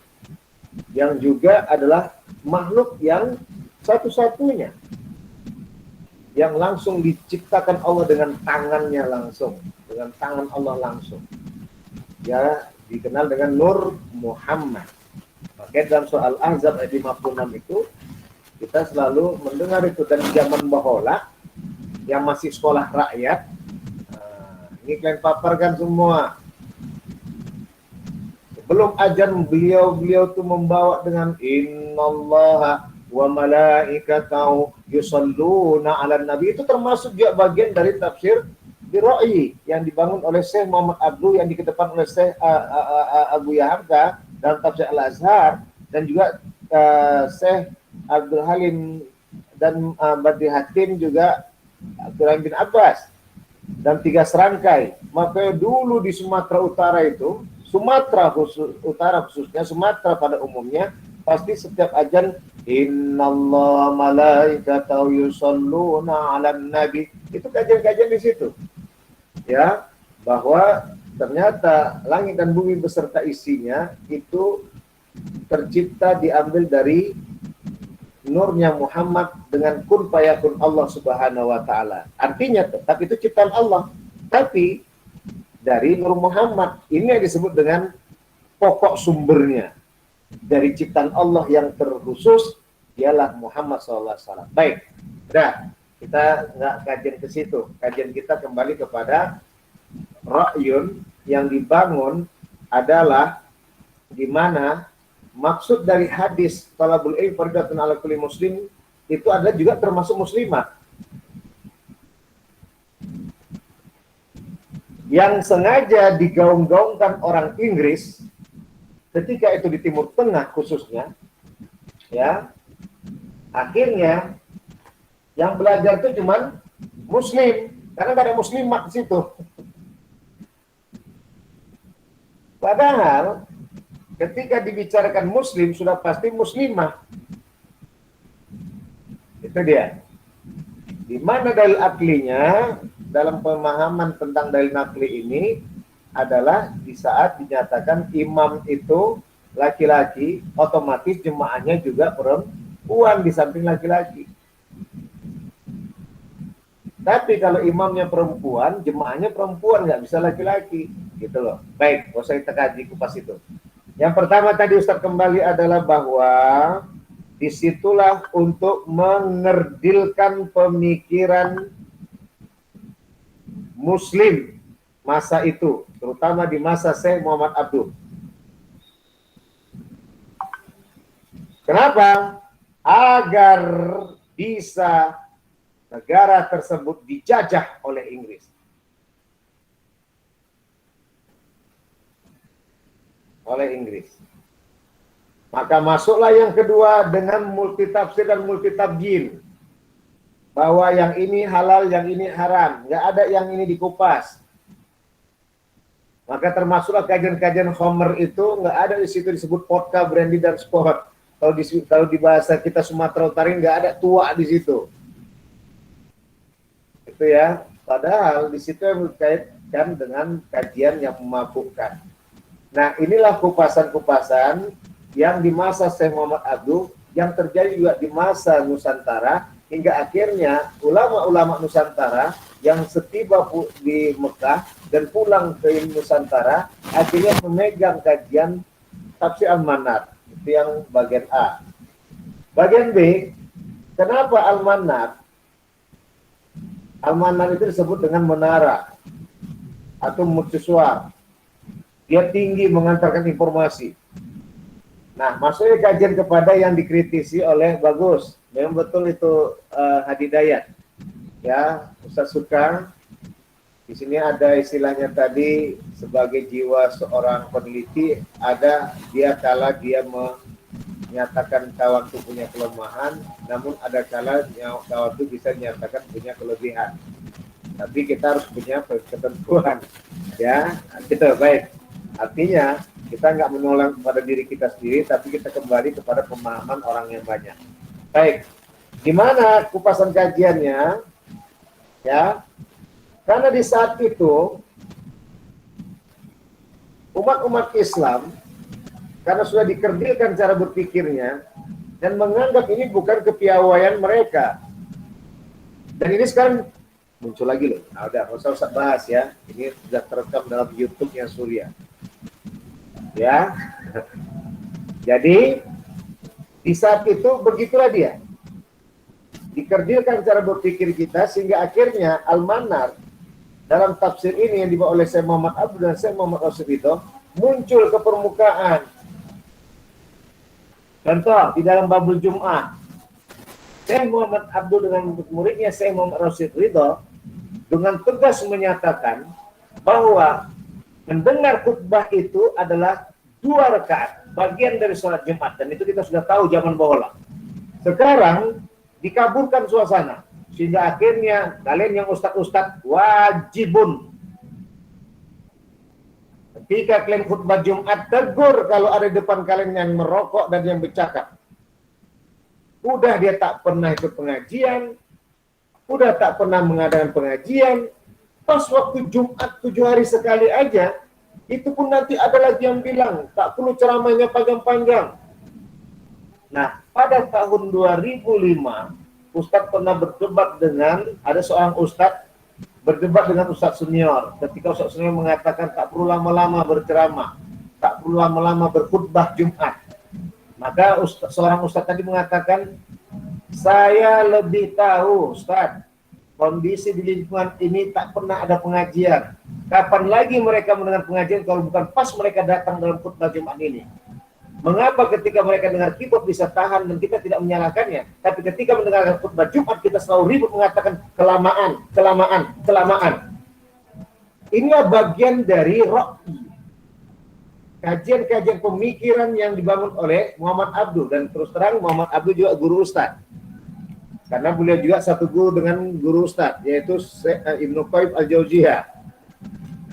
yang juga adalah makhluk yang satu-satunya yang langsung diciptakan Allah dengan tangannya langsung. dengan tangan Allah langsung. Ya, dikenal dengan Nur Muhammad. Makanya dalam surah Al-Ahzab ayat 56 itu kita selalu mendengar itu. Dan zaman bahola yang masih sekolah rakyat, ini kalian paparkan semua. Sebelum ajan beliau tuh membawa dengan innallaha wa malaikatahu yusalluna 'alan nabi. Itu termasuk juga bagian dari tafsir Birra'i yang dibangun oleh Syekh Muhammad Abdul, yang dikedepan oleh Syekh Abu Yahamka dalam tafsir Al-Azhar, dan juga Syekh Abdul Halim dan Badri Hatim juga Abdurrahman bin Abbas, dan 3 serangkai. Maka dulu di Sumatera Utara itu, Sumatera Utara khususnya, Sumatera pada umumnya, pasti setiap ajan innallaha malaikatahu yusalluna 'alan nabi. Itu kajian-kajian di situ. Ya, bahwa ternyata langit dan bumi beserta isinya itu tercipta diambil dari nurnya Muhammad dengan kun fayakun Allah Subhanahu wa taala. Artinya tetap itu ciptaan Allah, tapi dari Nur Muhammad. Ini yang disebut dengan pokok sumbernya dari ciptaan Allah yang terkhusus, ialah Muhammad SAW. Baik, nah kita nggak kajian ke situ. Kajian kita kembali kepada ra'yun yang dibangun adalah di mana maksud dari hadis talabul ilmi fardhatun 'ala kulli muslim itu adalah juga termasuk muslimah. Yang sengaja digaung-gaungkan orang Inggris ketika itu di Timur Tengah khususnya, ya, akhirnya yang belajar itu cuman muslim, karena nggak ada muslimat di situ. Padahal ketika dibicarakan muslim sudah pasti muslimah. Itu dia. Di mana dalil aklinya dalam pemahaman tentang dalil nakli ini adalah di saat dinyatakan imam itu laki-laki, otomatis jemaahnya juga perempuan di samping laki-laki. Tapi kalau imamnya perempuan, jemaahnya perempuan, nggak bisa laki-laki, gitu loh. Baik, gak usah kita kaji kupas itu. Yang pertama tadi Ustaz kembali adalah bahwa disitulah untuk mengerdilkan pemikiran Muslim masa itu, terutama di masa Syekh Muhammad Abdul. Kenapa? Agar bisa negara tersebut dijajah oleh Inggris. Oleh Inggris. Maka masuklah yang kedua dengan multitafsir dan multitabjin. Bahwa yang ini halal, yang ini haram. Nggak ada yang ini dikupas. Maka termasuklah kajian-kajian Homer itu, nggak ada di situ disebut vodka, brandy, dan sport. Kalau di bahasa kita Sumatera Utara nggak ada tua di situ. Itu ya. Padahal di situ yang berkaitan dengan kajian yang memabukkan. Nah, inilah kupasan-kupasan yang di masa Syekh Muhammad Abdul, yang terjadi juga di masa Nusantara, hingga akhirnya ulama-ulama Nusantara yang setiba di Mekah dan pulang ke Nusantara, akhirnya memegang kajian Tafsir Al-Manar. Itu yang bagian A. Bagian B, kenapa Al-Manar? Al-Manar itu disebut dengan menara atau mercusuar. Dia tinggi mengantarkan informasi. Nah, maksudnya kajian kepada yang dikritisi oleh Bagus. Memang betul itu Hadi Dayat. Ya, Ustaz Suka. Di sini ada istilahnya tadi sebagai jiwa seorang peneliti, ada dia kala dia menyatakan kawan itu punya kelemahan, namun ada kala yang kawan itu bisa menyatakan punya kelebihan. Tapi kita harus punya ketentuan. Ya, gitu, baik. Artinya kita nggak menolak kepada diri kita sendiri, tapi kita kembali kepada pemahaman orang yang banyak. Baik, gimana kupasan kajiannya? Ya, karena di saat itu umat-umat Islam karena sudah dikerdilkan cara berpikirnya dan menganggap ini bukan kepiawaian mereka. Dan ini sekarang muncul lagi loh. Nah, udah, nggak usah bahas ya. Ini sudah terekam dalam YouTube-nya Surya. Ya. Jadi di saat itu begitulah dia. Dikerdilkan cara berpikir kita sehingga akhirnya Al-Manar dalam tafsir ini yang dibawa oleh Syekh Muhammad Abdul dan Syekh Muhammad Rasul itu muncul ke permukaan. Contoh di dalam Babul Jum'ah, Syekh Muhammad Abdul dengan muridnya Syekh Muhammad Rasul Ridho dengan tegas menyatakan bahwa mendengar khutbah itu adalah 2 rakaat, bagian dari sholat Jumat, dan itu kita sudah tahu zaman bola. Sekarang dikaburkan suasana, sehingga akhirnya kalian yang ustadz-ustadz wajibun ketika kalian khutbah Jumat tegur kalau ada di depan kalian yang merokok dan yang bercakap. Udah dia tak pernah ikut pengajian, udah tak pernah mengadakan pengajian, pas waktu Jumat 7 hari sekali aja, itu pun nanti ada lagi yang bilang tak perlu ceramahnya panjang-panjang. Nah, pada tahun 2005, Ustadz pernah berdebat dengan, ada seorang Ustadz berdebat dengan Ustadz senior. Ketika Ustadz senior mengatakan tak perlu lama-lama berceramah, tak perlu lama-lama berkhutbah Jumat. Maka seorang Ustadz tadi mengatakan, saya lebih tahu Ustadz, kondisi di lingkungan ini tak pernah ada pengajian. Kapan lagi mereka mendengar pengajian kalau bukan pas mereka datang dalam khutbah Jumat ini? Mengapa ketika mereka dengar keyboard bisa tahan dan kita tidak menyalahkannya, tapi ketika mendengarkan khutbah Jumat kita selalu ribut mengatakan kelamaan. Inilah bagian dari ro'i, kajian-kajian pemikiran yang dibangun oleh Muhammad Abdul, dan terus terang Muhammad Abdul juga guru Ustadz. Karena beliau juga satu guru dengan guru Ustadz, yaitu Ibnu Qayyim Al-Jauziyah.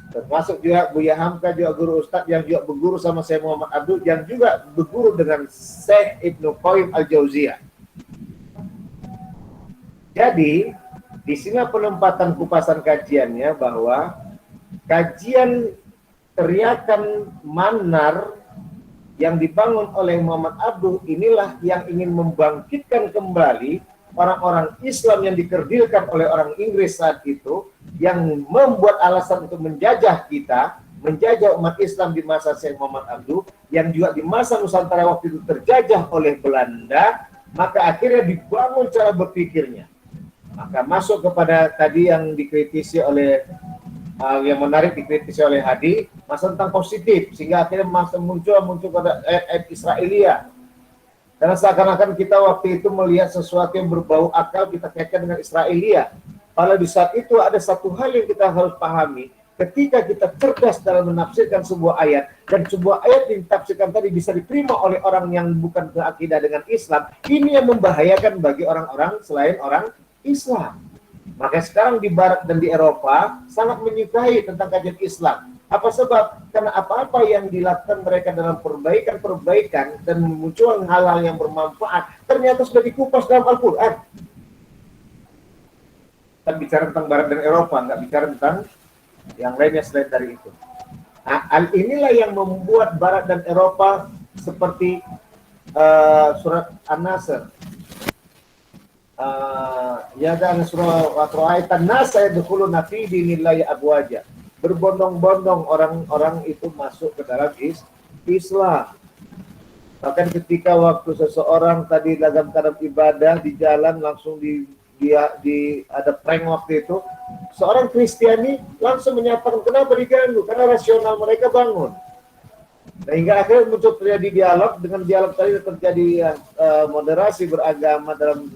Termasuk juga Buya Hamka juga guru Ustadz yang juga berguru sama Syekh Muhammad Abdul, yang juga berguru dengan Syekh Ibnu Qayyim Al-Jauziyah. Jadi, di sini penempatan kupasan kajiannya bahwa kajian teriakan manar yang dibangun oleh Muhammad Abdul inilah yang ingin membangkitkan kembali orang-orang Islam yang dikerdilkan oleh orang Inggris saat itu, yang membuat alasan untuk menjajah kita, menjajah umat Islam di masa Syekh Muhammad Abdul, yang juga di masa Nusantara waktu itu terjajah oleh Belanda. Maka akhirnya dibangun cara berpikirnya. Maka masuk kepada tadi yang dikritisi oleh yang menarik dikritisi oleh Hadi, masa tentang positif, sehingga akhirnya muncul pada ayat Israelia. Karena seakan-akan kita waktu itu melihat sesuatu yang berbau akal, kita kaitkan dengan Israelia. Padahal di saat itu ada satu hal yang kita harus pahami. Ketika kita cerdas dalam menafsirkan sebuah ayat, dan sebuah ayat yang ditafsirkan tadi bisa diterima oleh orang yang bukan berakidah dengan Islam, ini yang membahayakan bagi orang-orang selain orang Islam. Maka sekarang di Barat dan di Eropa sangat menyukai tentang kajian Islam. Apa sebab? Karena apa-apa yang dilakukan mereka dalam perbaikan dan memunculkan hal-hal yang bermanfaat ternyata sudah dikupas dalam Al-Quran. Kita bicara tentang Barat dan Eropa, nggak bicara tentang yang lainnya selain dari itu. Nah, inilah yang membuat Barat dan Eropa seperti surat An-Nasr. Ya, dan surah Watra'aitan nasa yadkhuluna fi dinillahi abwaja. Berbondong-bondong orang-orang itu masuk ke dalam Islam. Bahkan ketika waktu seseorang tadi dalam keadaan ibadah di jalan langsung ada prank waktu itu, seorang Kristiani langsung menyatakan kenapa diganggu, karena rasional mereka bangun. Sehingga akhirnya muncul terjadi dialog, dengan dialog tadi terjadi moderasi beragama dalam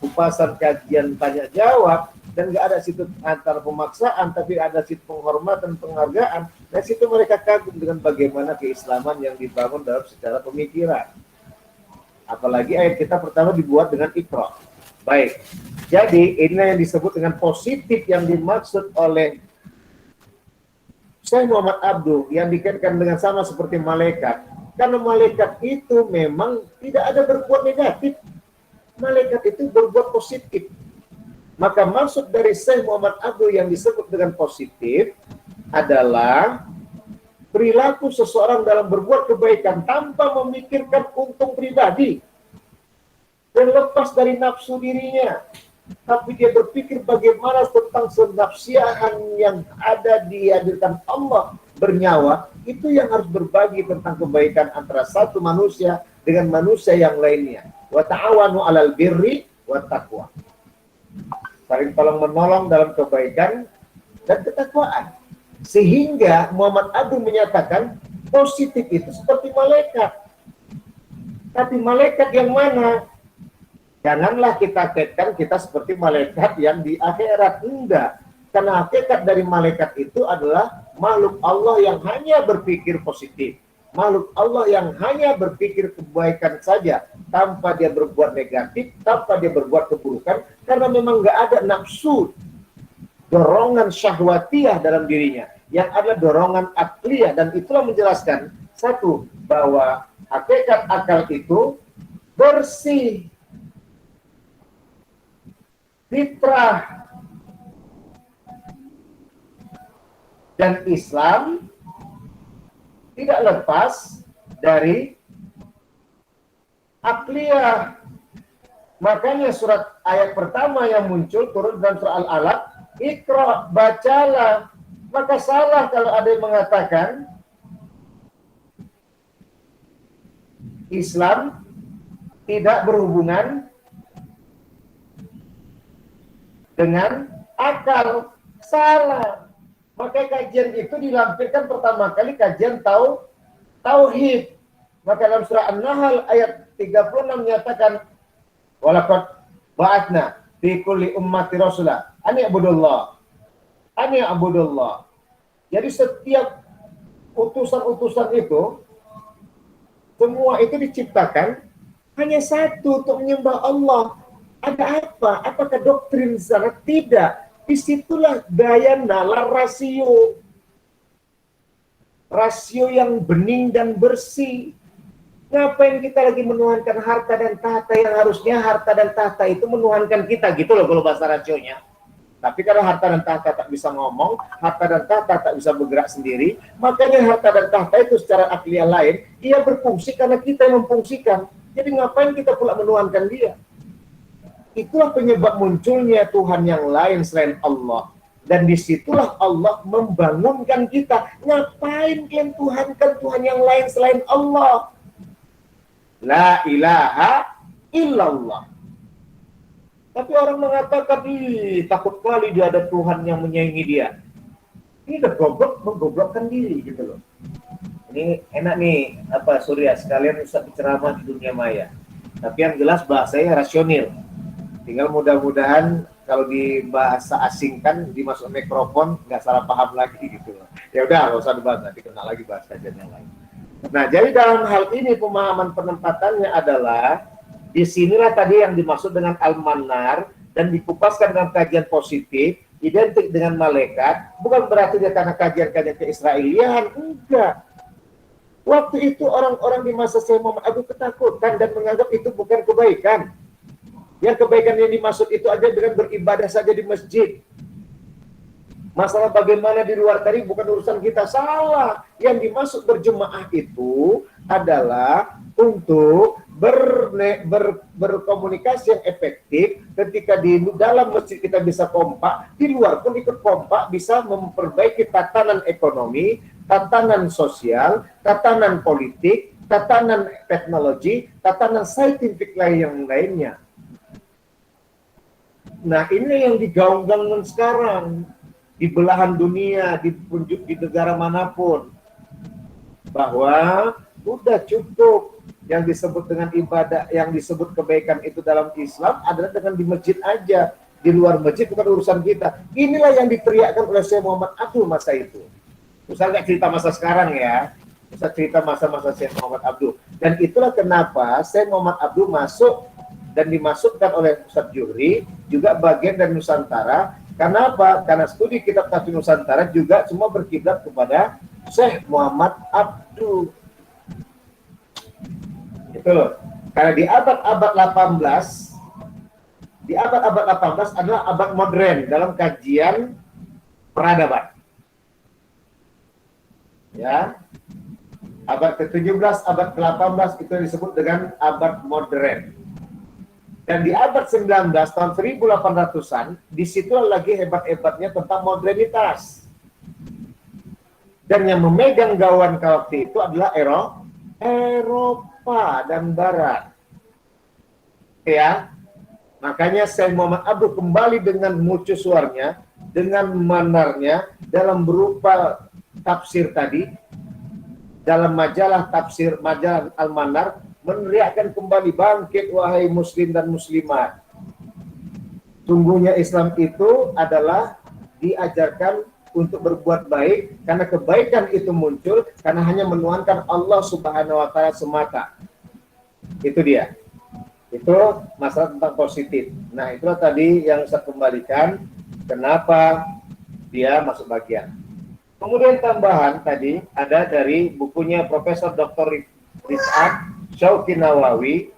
kupasan kajian tanya jawab. Dan nggak ada situ antara pemaksaan, tapi ada situ penghormatan, penghargaan. Dan situ mereka kagum dengan bagaimana keislaman yang dibangun dalam secara pemikiran. Apalagi ayat kita pertama dibuat dengan Iqra. Baik, jadi ini yang disebut dengan positif yang dimaksud oleh Syekh Muhammad Abdul, yang dikaitkan dengan sama seperti malaikat. Karena malaikat itu memang tidak ada berbuat negatif. Malaikat itu berbuat positif. Maka maksud dari Syekh Muhammad Abdul yang disebut dengan positif adalah perilaku seseorang dalam berbuat kebaikan tanpa memikirkan untung pribadi dan lepas dari nafsu dirinya. tapi dia berpikir bagaimana tentang senafsiaan yang ada dihadirkan Allah bernyawa, itu yang harus berbagi tentang kebaikan antara satu manusia dengan manusia yang lainnya. Wa ta'awanu 'alal birri wat taqwa. Saling tolong menolong dalam kebaikan dan ketakwaan. Sehingga Muhammad Abdul menyatakan positif itu seperti malaikat. Tapi malaikat yang mana? Janganlah kita kaitkan kita seperti malaikat yang di akhirat. Enggak. Karena hakikat dari malaikat itu adalah makhluk Allah yang hanya berpikir positif. Makhluk Allah yang hanya berpikir kebaikan saja, tanpa dia berbuat negatif, tanpa dia berbuat keburukan, karena memang nggak ada nafsu, dorongan syahwatiyah dalam dirinya, yang adalah dorongan akliyah. Dan itulah menjelaskan, satu, bahwa hakikat akal itu bersih, fitrah, dan Islam tidak lepas dari akliyah. Makanya surat ayat pertama yang muncul turun dalam surah Al-Alaq, Iqra, bacalah. Maka salah kalau ada yang mengatakan Islam tidak berhubungan dengan akal. Salah. Maka kajian itu dilampirkan pertama kali kajian tauhid. Maka dalam surah An-Nahl ayat 36 menyatakan walaqad ba'atna fi kulli ummati rasulah an i'budullah. Jadi setiap utusan-utusan itu semua itu diciptakan hanya satu, untuk menyembah Allah. Ada apa? Apakah doktrin sana? Tidak. Disitulah daya nalar rasio yang bening dan bersih. Ngapain kita lagi menuhankan harta dan tahta, yang harusnya harta dan tahta itu menuhankan kita, gitu loh kalau bahasa rasionya. Tapi kalau harta dan tahta tak bisa ngomong, harta dan tahta tak bisa bergerak sendiri, makanya harta dan tahta itu secara akliyah lain, ia berfungsi karena kita yang memfungsikan. Jadi ngapain kita pula menuhankan dia? Itulah penyebab munculnya Tuhan yang lain selain Allah. Dan disitulah Allah membangunkan kita. Ngapain kalian tuhankan Tuhan yang lain selain Allah? La ilaha illallah. Tapi orang mengatakan, takut kali dia ada Tuhan yang menyayangi dia. Ini udah menggoblokkan diri gitu loh. Ini enak nih, Surya, sekalian Ustaz ceramah di dunia maya. Tapi yang jelas bahasanya rasional. Tinggal mudah-mudahan kalau di bahasa asing kan dimasuk mikrofon nggak salah paham lagi gitu. Ya udah nggak usah dibahas, nanti kena lagi bahasa yang lain. Nah, jadi dalam hal ini pemahaman penempatannya adalah disinilah tadi yang dimaksud dengan al-manar dan dikupaskan dengan kajian positif identik dengan malaikat. Bukan berarti dia karena kajian-kajian keisraelian, enggak. Waktu itu orang-orang di masa Syekh Muhammad Abdul ketakutan dan menganggap itu bukan kebaikan. Yang kebaikan yang dimaksud itu aja dengan beribadah saja di masjid. Masalah bagaimana di luar tadi bukan urusan kita. Salah. Yang dimaksud berjemaah itu adalah untuk berkomunikasi yang efektif. Ketika di dalam masjid kita bisa kompak, di luar pun ikut kompak, bisa memperbaiki tatanan ekonomi, tatanan sosial, tatanan politik, tatanan teknologi, tatanan saintifik yang lainnya. Nah, ini yang digaung-gaungkan sekarang di belahan dunia, di negara manapun, bahwa udah cukup yang disebut dengan ibadah, yang disebut kebaikan itu dalam Islam adalah dengan di masjid aja, di luar masjid bukan urusan kita. Inilah yang diteriakkan oleh Syekh Muhammad Abdul masa itu. Usah nggak cerita masa sekarang ya, usah cerita masa-masa Syekh Muhammad Abdul. Dan itulah kenapa Syekh Muhammad Abdul masuk dan dimasukkan oleh Ustaz Juhri juga bagian dari Nusantara. Karena apa? Karena studi kitab tafsir Nusantara juga semua berkiblat kepada Syekh Muhammad Abdul. Itu loh. Karena di abad-abad 18, di abad-abad 18 adalah abad modern dalam kajian peradaban. Ya. Abad ke-17, abad ke-18 itu disebut dengan abad modern. Dan di abad 19, tahun 1800-an, disitulah lagi hebat-hebatnya tentang modernitas. Dan yang memegang gawan waktu itu adalah Eropa dan Barat. Ya, makanya Syekh Muhammad Abduh kembali dengan mercusuarnya, dengan manarnya, dalam berupa tafsir tadi, dalam majalah tafsir, majalah Al-Manar, meneriakkan kembali, bangkit wahai muslim dan muslimat. Sungguhnya Islam itu adalah diajarkan untuk berbuat baik, karena kebaikan itu muncul karena hanya menuhankan Allah Subhanahu wa Ta'ala semata. Itu dia. Itu masalah tentang positif. Nah, itulah tadi yang saya kembalikan kenapa dia masuk bagian. Kemudian tambahan tadi ada dari bukunya Profesor Dr. Rizal Syauqi Nawawi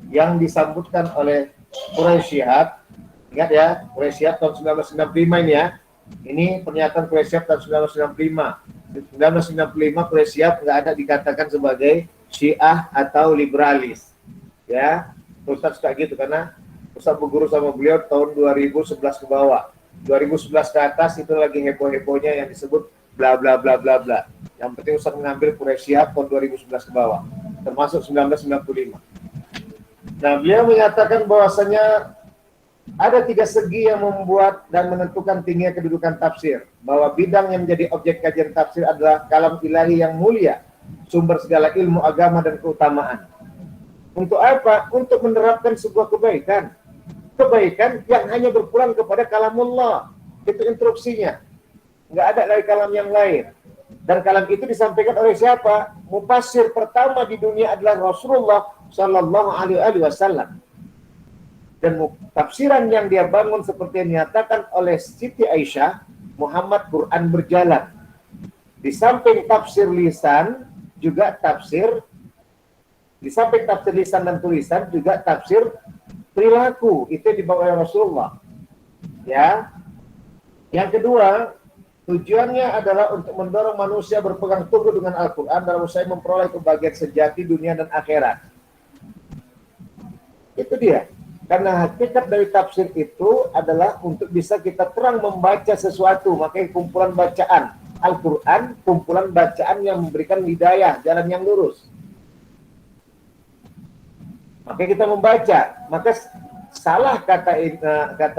yang disambutkan oleh Quraisy Shihab. Ingat ya, Quraisy Shihab tahun 1995 ini ya. Ini pernyataan Quraisy Shihab tahun 1995. 1995 Quraisy Shihab nggak ada dikatakan sebagai Syiah atau liberalis. Ya, Ustaz suka gitu karena Ustaz berguru sama beliau tahun 2011 ke bawah. 2011 ke atas itu lagi heboh-hebohnya yang disebut bla bla bla bla bla. Yang penting Ustaz mengambil Quraisy Shihab tahun 2011 ke bawah, termasuk 1995. Nah, beliau menyatakan bahwasanya ada 3 segi yang membuat dan menentukan tingginya kedudukan tafsir. Bahwa bidang yang menjadi objek kajian tafsir adalah kalam ilahi yang mulia, sumber segala ilmu agama dan keutamaan. Untuk apa? Untuk menerapkan sebuah kebaikan. Kebaikan yang hanya berpulang kepada kalamullah. Itu instruksinya. Nggak ada dari kalam yang lain. Dan kalam itu disampaikan oleh siapa? Mufassir pertama di dunia adalah Rasulullah Shallallahu Alaihi Wasallam. Dan tafsiran yang dia bangun seperti yang dinyatakan oleh Siti Aisyah, Muhammad Quran berjalan. Di samping tafsir lisan, juga tafsir, di samping tafsir lisan dan tulisan, juga tafsir perilaku. Itu dibawa oleh Rasulullah. Ya. Yang kedua, tujuannya adalah untuk mendorong manusia berpegang teguh dengan Al-Quran dalam usaha memperoleh kebahagiaan sejati dunia dan akhirat. Itu dia. Karena hakikat dari tafsir itu adalah untuk bisa kita terang membaca sesuatu. Makanya kumpulan bacaan Al-Quran, kumpulan bacaan yang memberikan hidayah, jalan yang lurus. Makanya kita membaca. Maka salah kata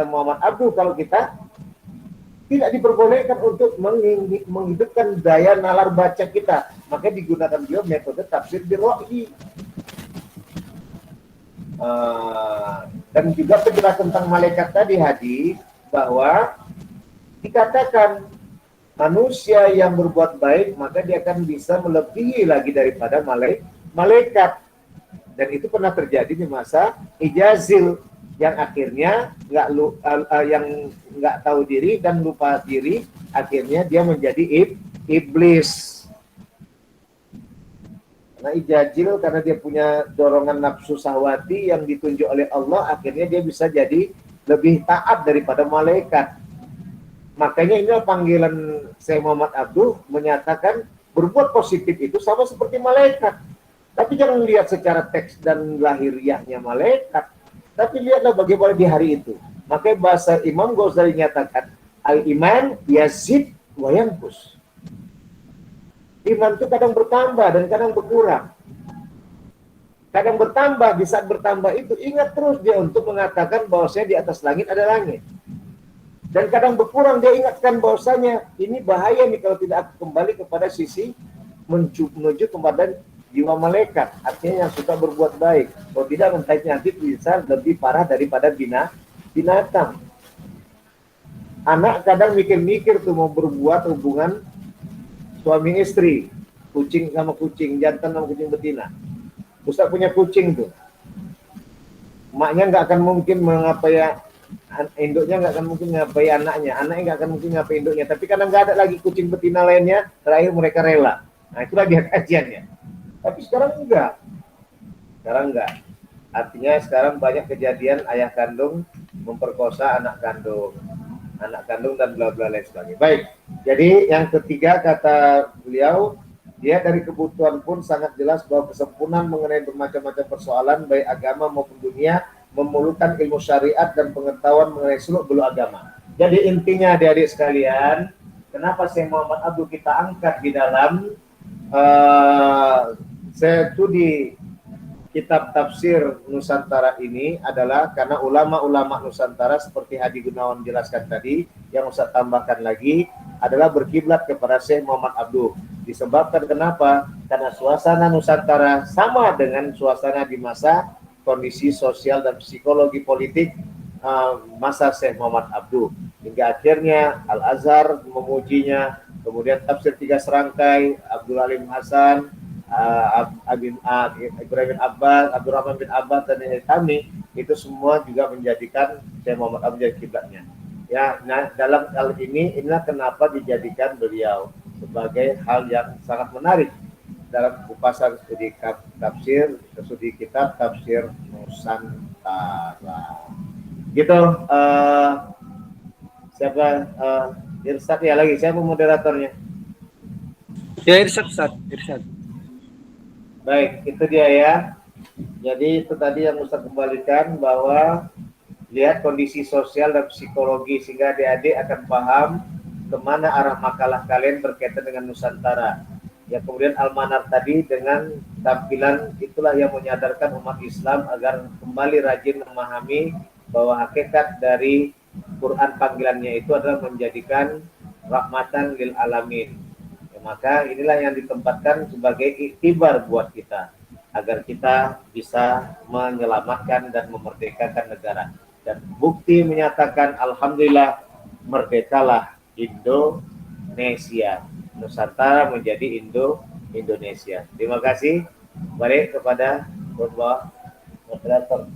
Muhammad Abduh kalau kita tidak diperbolehkan untuk menghidupkan daya nalar baca kita. Makanya digunakan juga metode tafsir birra'yi. Dan juga penjelasan tentang malaikat tadi hadis bahwa dikatakan manusia yang berbuat baik maka dia akan bisa melebihi lagi daripada malaikat. Dan itu pernah terjadi di masa Ijazil yang akhirnya yang nggak tahu diri dan lupa diri, akhirnya dia menjadi iblis. Nah, Ijazil karena dia punya dorongan nafsu sahwati yang ditunjuk oleh Allah, akhirnya dia bisa jadi lebih taat daripada malaikat. Makanya inilah panggilan Syekh Muhammad Abduh menyatakan berbuat positif itu sama seperti malaikat. Tapi jangan lihat secara teks dan lahiriahnya malaikat, tapi lihatlah bagaimana di hari itu. Makanya bahasa Imam Ghazali nyatakan al-iman yazid wa yanqus. Iman itu kadang bertambah dan kadang berkurang. Kadang bertambah, di saat bertambah itu ingat terus dia untuk mengatakan bahwasanya di atas langit ada langit. Dan kadang berkurang dia ingatkan bahwasanya ini bahaya nih kalau tidak kembali kepada sisi menuju kepada jiwa malaikat. Artinya yang suka berbuat baik. Kalau tidak nanti bisa lebih parah daripada binatang. Anak kadang mikir-mikir tuh mau berbuat hubungan suami istri, kucing sama kucing, jantan sama kucing betina. Ustaz punya kucing tuh. Emaknya nggak akan mungkin mengapai induknya, nggak akan mungkin ngapai anaknya nggak akan mungkin ngapai induknya. Tapi karena nggak ada lagi kucing betina lainnya, terakhir mereka rela. Nah, itulah dia kajiannya. Tapi sekarang enggak. Artinya sekarang banyak kejadian ayah kandung memperkosa anak kandung dan bla bla lain sebagainya. Baik. Jadi yang ketiga kata beliau, dia dari kebutuhan pun sangat jelas bahwa kesempurnaan mengenai bermacam-macam persoalan baik agama maupun dunia memerlukan ilmu syariat dan pengetahuan mengenai seluk-beluk agama. Jadi intinya adik-adik sekalian, kenapa Syekh Muhammad Abduh kita angkat di dalam studi kitab tafsir Nusantara ini adalah karena ulama-ulama Nusantara seperti Hadi Gunawan jelaskan tadi, yang Ustaz tambahkan lagi adalah berkiblat kepada Syekh Muhammad Abduh. Disebabkan kenapa? Karena suasana Nusantara sama dengan suasana di masa kondisi sosial dan psikologi politik masa Syekh Muhammad Abduh. Hingga akhirnya Al-Azhar memujinya, kemudian tafsir 3 serangkai, Abdul Alim Hasan, Ibrahim Abbas, Abdurrahman bin Abbas dan kami itu semua juga menjadikan Syekh Muhammad Abduh menjadi kiblatnya. Ya, nah dalam hal ini inilah kenapa dijadikan beliau sebagai hal yang sangat menarik dalam kupasan studi tafsir, studi kitab tafsir Nusantara. Gitu. Siapa Irsyad ya lagi? Siapa moderatornya? Ya Irsyad, Irsyad. Baik, itu dia ya. Jadi itu tadi yang Ustaz kembalikan bahwa lihat kondisi sosial dan psikologi sehingga adik-adik akan paham kemana arah makalah kalian berkaitan dengan Nusantara. Ya kemudian Al-Manar tadi dengan tampilan itulah yang menyadarkan umat Islam agar kembali rajin memahami bahwa hakikat dari Quran panggilannya itu adalah menjadikan rahmatan lil alamin. Maka inilah yang ditempatkan sebagai iktibar buat kita agar kita bisa menyelamatkan dan memerdekakan negara. Dan bukti menyatakan alhamdulillah merdekalah Indonesia. Nusantara menjadi Indonesia. Terima kasih. Balik kepada Bapak moderator.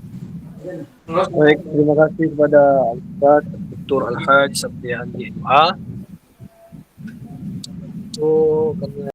Baik, terima kasih kepada Ustaz Dr. Al-Haj Sabti Hadi MA. So, karena